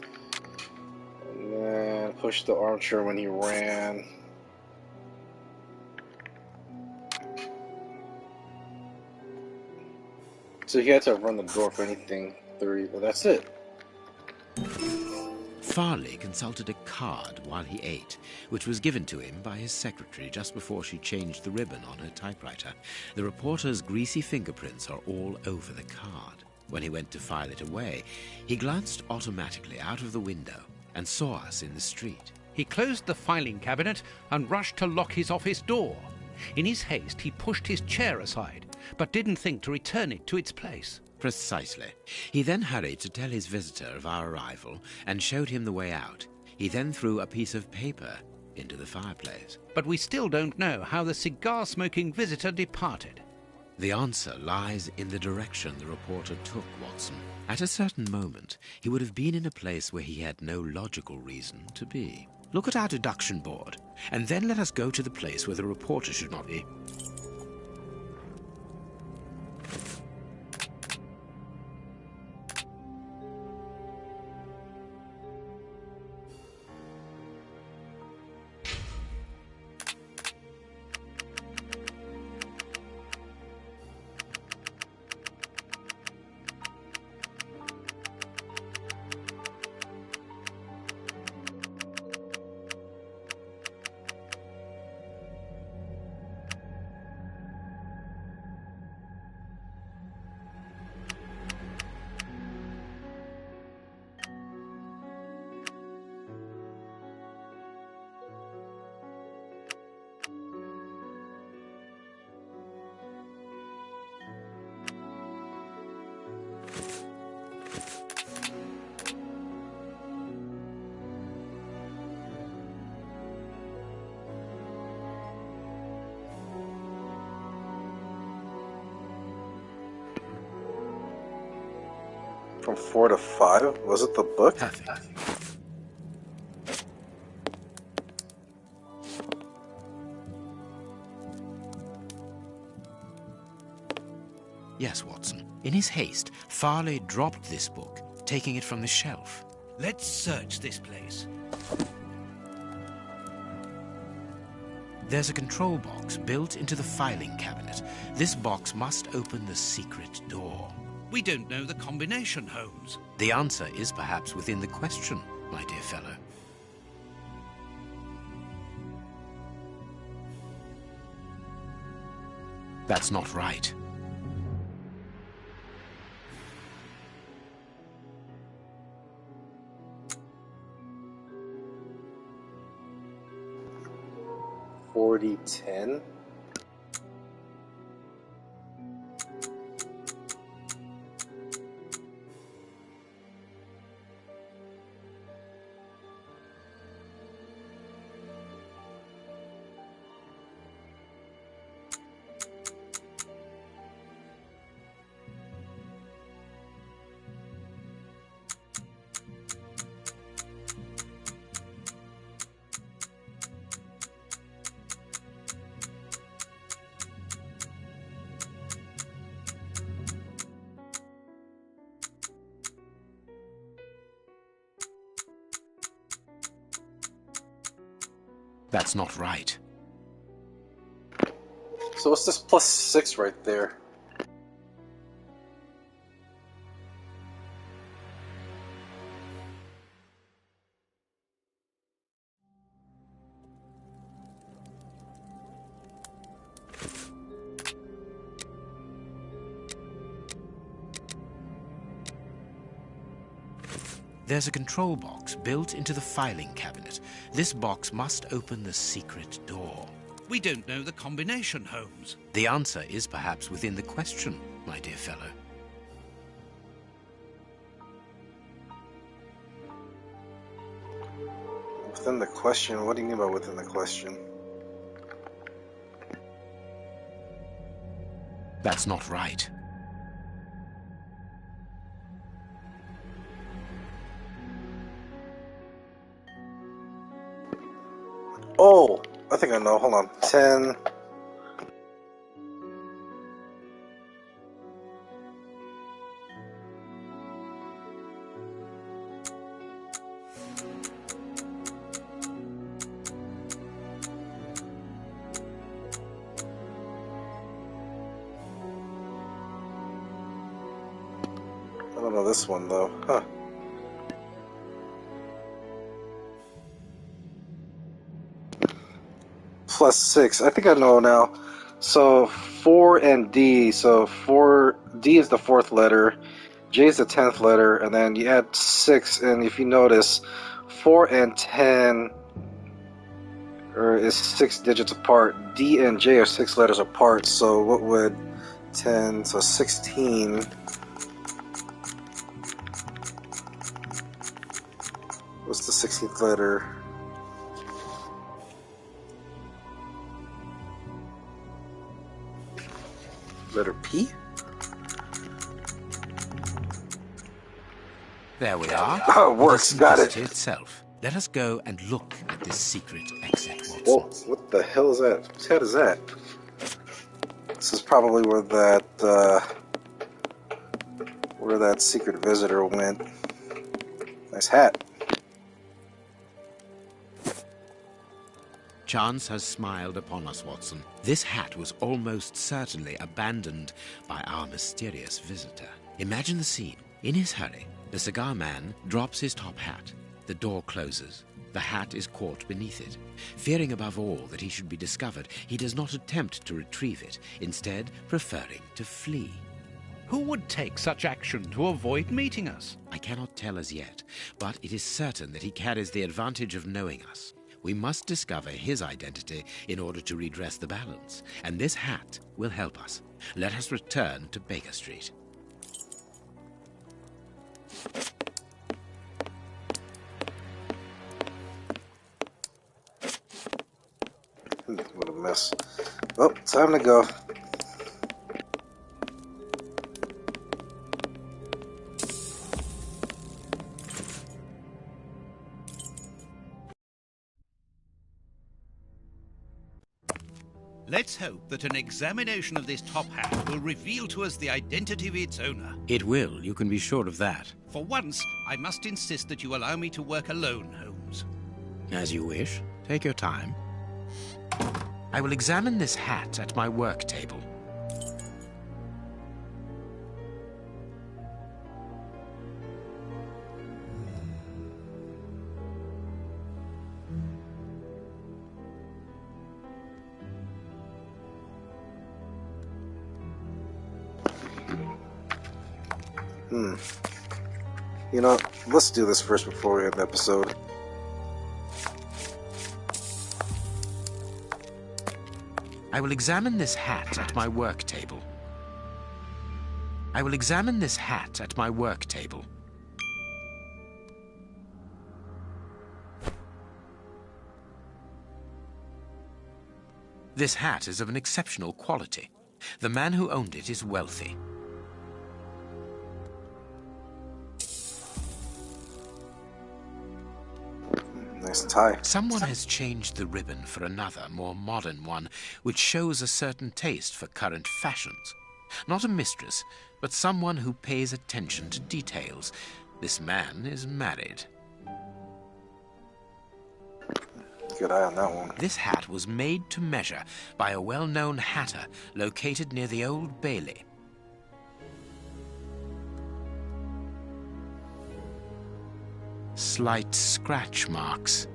and then pushed the armchair when he ran. So he had to run the door for anything. Well, that's it. Farley consulted a card while he ate, which was given to him by his secretary just before she changed the ribbon on her typewriter. The reporter's greasy fingerprints are all over the card. When he went to file it away, he glanced automatically out of the window and saw us in the street. He closed the filing cabinet and rushed to lock his office door. In his haste, he pushed his chair aside, but didn't think to return it to its place. Precisely. He then hurried to tell his visitor of our arrival and showed him the way out. He then threw a piece of paper into the fireplace. But we still don't know how the cigar-smoking visitor departed. The answer lies in the direction the reporter took, Watson. At a certain moment, he would have been in a place where he had no logical reason to be. Look at our deduction board, and then let us go to the place where the reporter should not be. From 4 to 5? Was it the book? Perfect. Yes, Watson. In his haste, Farley dropped this book, taking it from the shelf. Let's search this place. There's a control box built into the filing cabinet. This box must open the secret door. We don't know the combination, Holmes. The answer is perhaps within the question, my dear fellow. That's not right. $40.10. That's not right. So what's this +6 right there? There's a control box built into the filing cabinet. This box must open the secret door. We don't know the combination, Holmes. The answer is perhaps within the question, my dear fellow. Within the question? What do you mean by within the question? That's not right. Oh, I think I know. Hold on. 10. this one, though. Huh. +6. I think I know now. So 4 and D. So D is the 4th letter, J is the 10th letter, and then you add 6. And if you notice, 4 and 10 is 6 digits apart. D and J are 6 letters apart. So what would 10? So 16. What's the 16th letter? Letter P? There we are. Oh, it works. Got it. Itself. Let us go and look at this secret exit, Watson. Whoa, what the hell is that? Whose head is that? This is probably where that secret visitor went. Nice hat. Chance has smiled upon us, Watson. This hat was almost certainly abandoned by our mysterious visitor. Imagine the scene. In his hurry, the cigar man drops his top hat. The door closes. The hat is caught beneath it. Fearing above all that he should be discovered, he does not attempt to retrieve it, instead preferring to flee. Who would take such action to avoid meeting us? I cannot tell as yet, but it is certain that he carries the advantage of knowing us. We must discover his identity in order to redress the balance, and this hat will help us. Let us return to Baker Street. What a mess. Oh, time to go. Let's hope that an examination of this top hat will reveal to us the identity of its owner. It will, you can be sure of that. For once, I must insist that you allow me to work alone, Holmes. As you wish. Take your time. I will examine this hat at my work table. You know, let's do this first before we end the episode. I will examine this hat at my work table. I will examine this hat at my work table. This hat is of an exceptional quality. The man who owned it is wealthy. Nice tie. Someone has changed the ribbon for another, more modern one, which shows a certain taste for current fashions. Not a mistress, but someone who pays attention to details. This man is married. Good eye on that one. This hat was made to measure by a well-known hatter located near the Old Bailey. Slight scratch marks.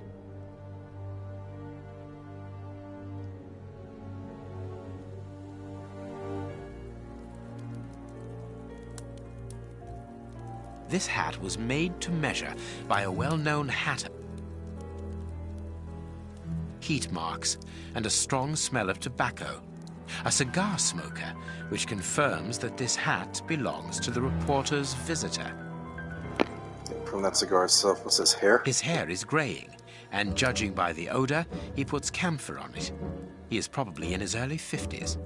This hat was made to measure by a well-known hatter. Heat marks and a strong smell of tobacco. A cigar smoker, which confirms that this hat belongs to the reporter's visitor. From that cigar itself, what's his hair? His hair is graying, and judging by the odor, he puts camphor on it. He is probably in his early 50s.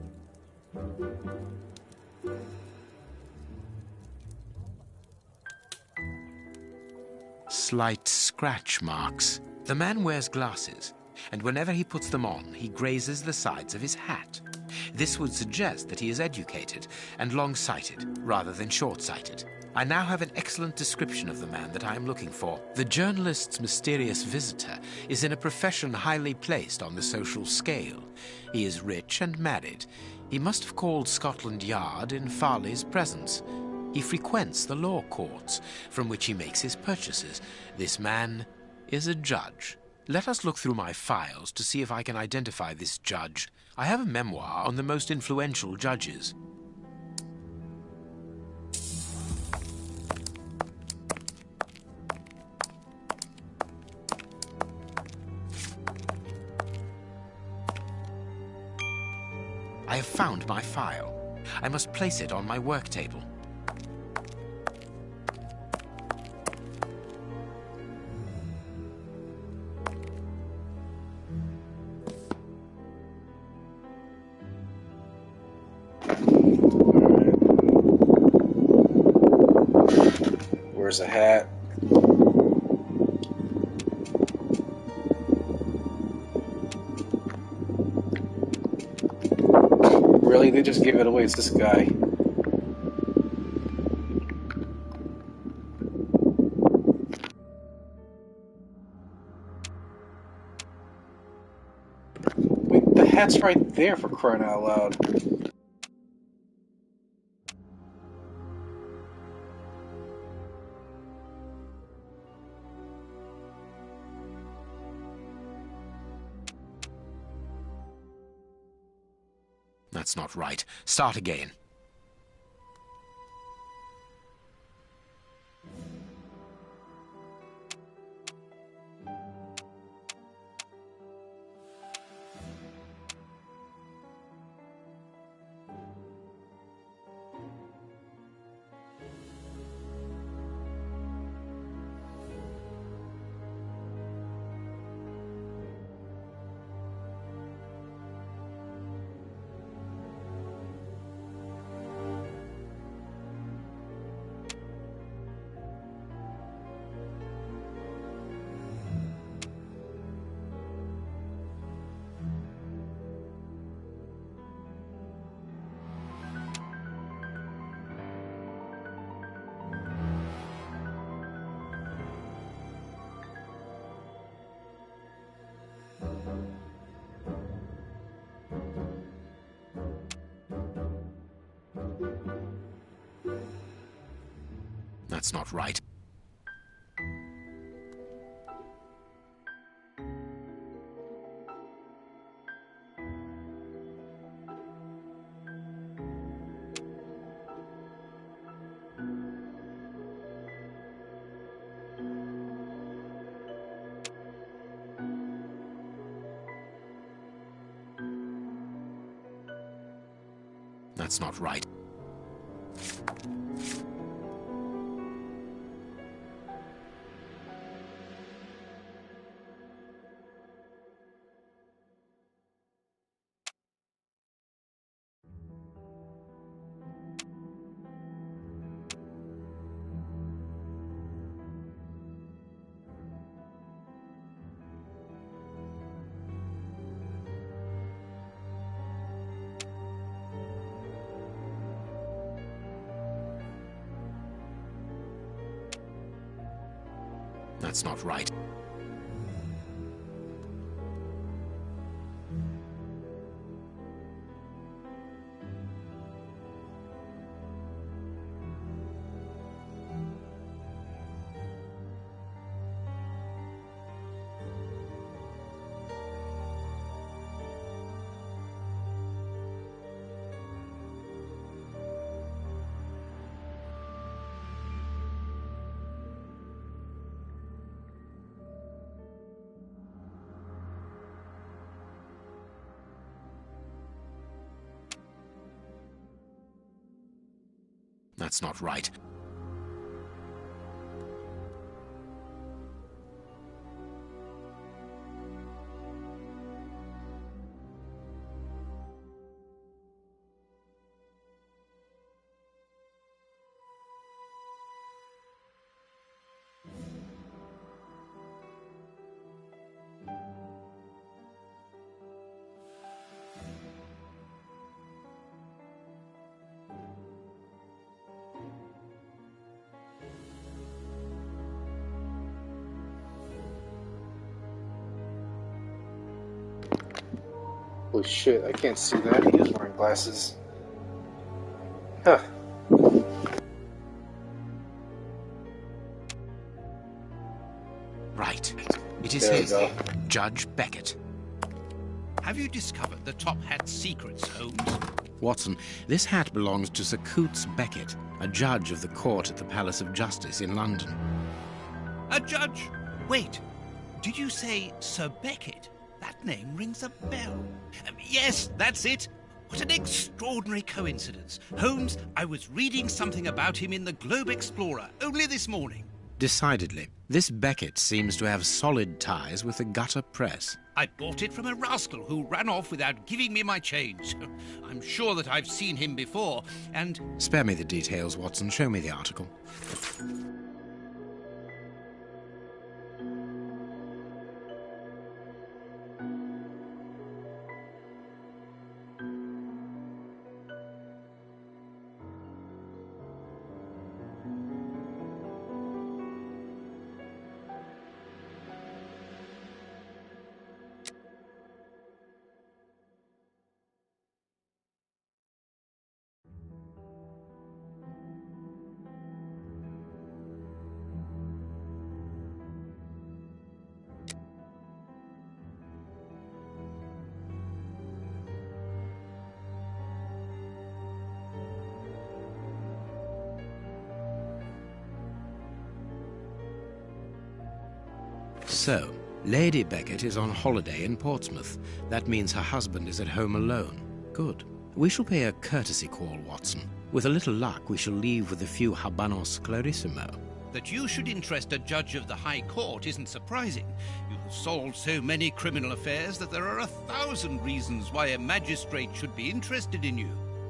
Slight scratch marks. The man wears glasses, and whenever he puts them on, he grazes the sides of his hat. This would suggest that he is educated and long-sighted, rather than short-sighted. I now have an excellent description of the man that I am looking for. The journalist's mysterious visitor is in a profession highly placed on the social scale. He is rich and married. He must have called Scotland Yard in Farley's presence. He frequents the law courts, from which he makes his purchases. This man is a judge. Let us look through my files to see if I can identify this judge. I have a memoir on the most influential judges. I have found my file. I must place it on my work table. Where's the hat? Really? They just gave it away. It's this guy. Wait, the hat's right there, for crying out loud. That's not right. Start again. That's not right. That's not right. That's not right. That's not right. Oh shit, I can't see that. He is wearing glasses. Huh. It is There we his. go. Judge Beckett. Have you discovered the top hat's secrets, Holmes? Watson, this hat belongs to Sir Coots Beckett, a judge of the court at the Palace of Justice in London. A judge? Wait, did you say Sir Beckett? That name rings a bell. Yes, that's it. What an extraordinary coincidence. Holmes, I was reading something about him in the Globe Explorer only this morning. Decidedly, this Beckett seems to have solid ties with the gutter press. I bought it from a rascal who ran off without giving me my change. I'm sure that I've seen him before, and... Spare me the details, Watson. Show me the article. So, Lady Beckett is on holiday in Portsmouth. That means her husband is at home alone. Good. We shall pay a courtesy call, Watson. With a little luck, we shall leave with a few habanos clarissimo. That you should interest a judge of the High Court isn't surprising. You have solved so many criminal affairs that there are 1,000 reasons why a magistrate should be interested in you.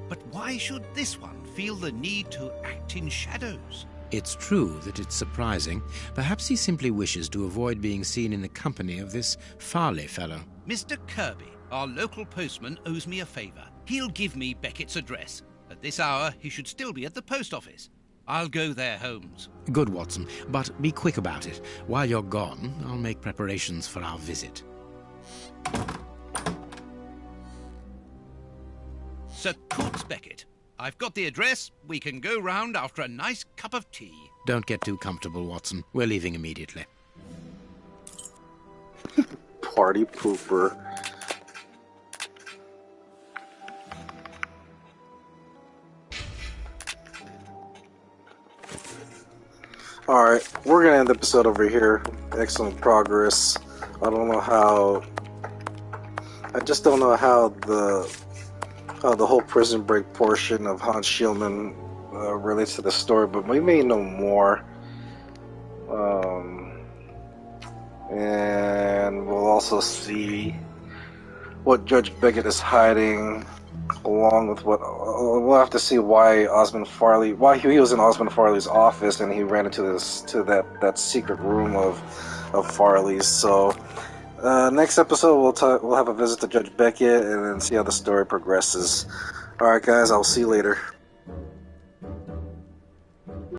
But why should this one feel the need to act in shadows? It's true that it's surprising. Perhaps he simply wishes to avoid being seen in the company of this Farley fellow. Mr. Kirby, our local postman, owes me a favour. He'll give me Beckett's address. At this hour, he should still be at the post office. I'll go there, Holmes. Good, Watson, but be quick about it. While you're gone, I'll make preparations for our visit. Sir Coots Beckett. I've got the address. We can go round after a nice cup of tea. Don't get too comfortable, Watson. We're leaving immediately. Party pooper. Alright, we're gonna end the episode over here. Excellent progress. I just don't know how the whole prison break portion of Hans Schielman relates to the story, but we may know more. And we'll also see what Judge Beckett is hiding, along with what we'll have to see why he was in Osmond Farley's office and he ran into that secret room of Farley's. So next episode we'll have a visit to Judge Beckett and then see how the story progresses. All right, guys, I'll see you later.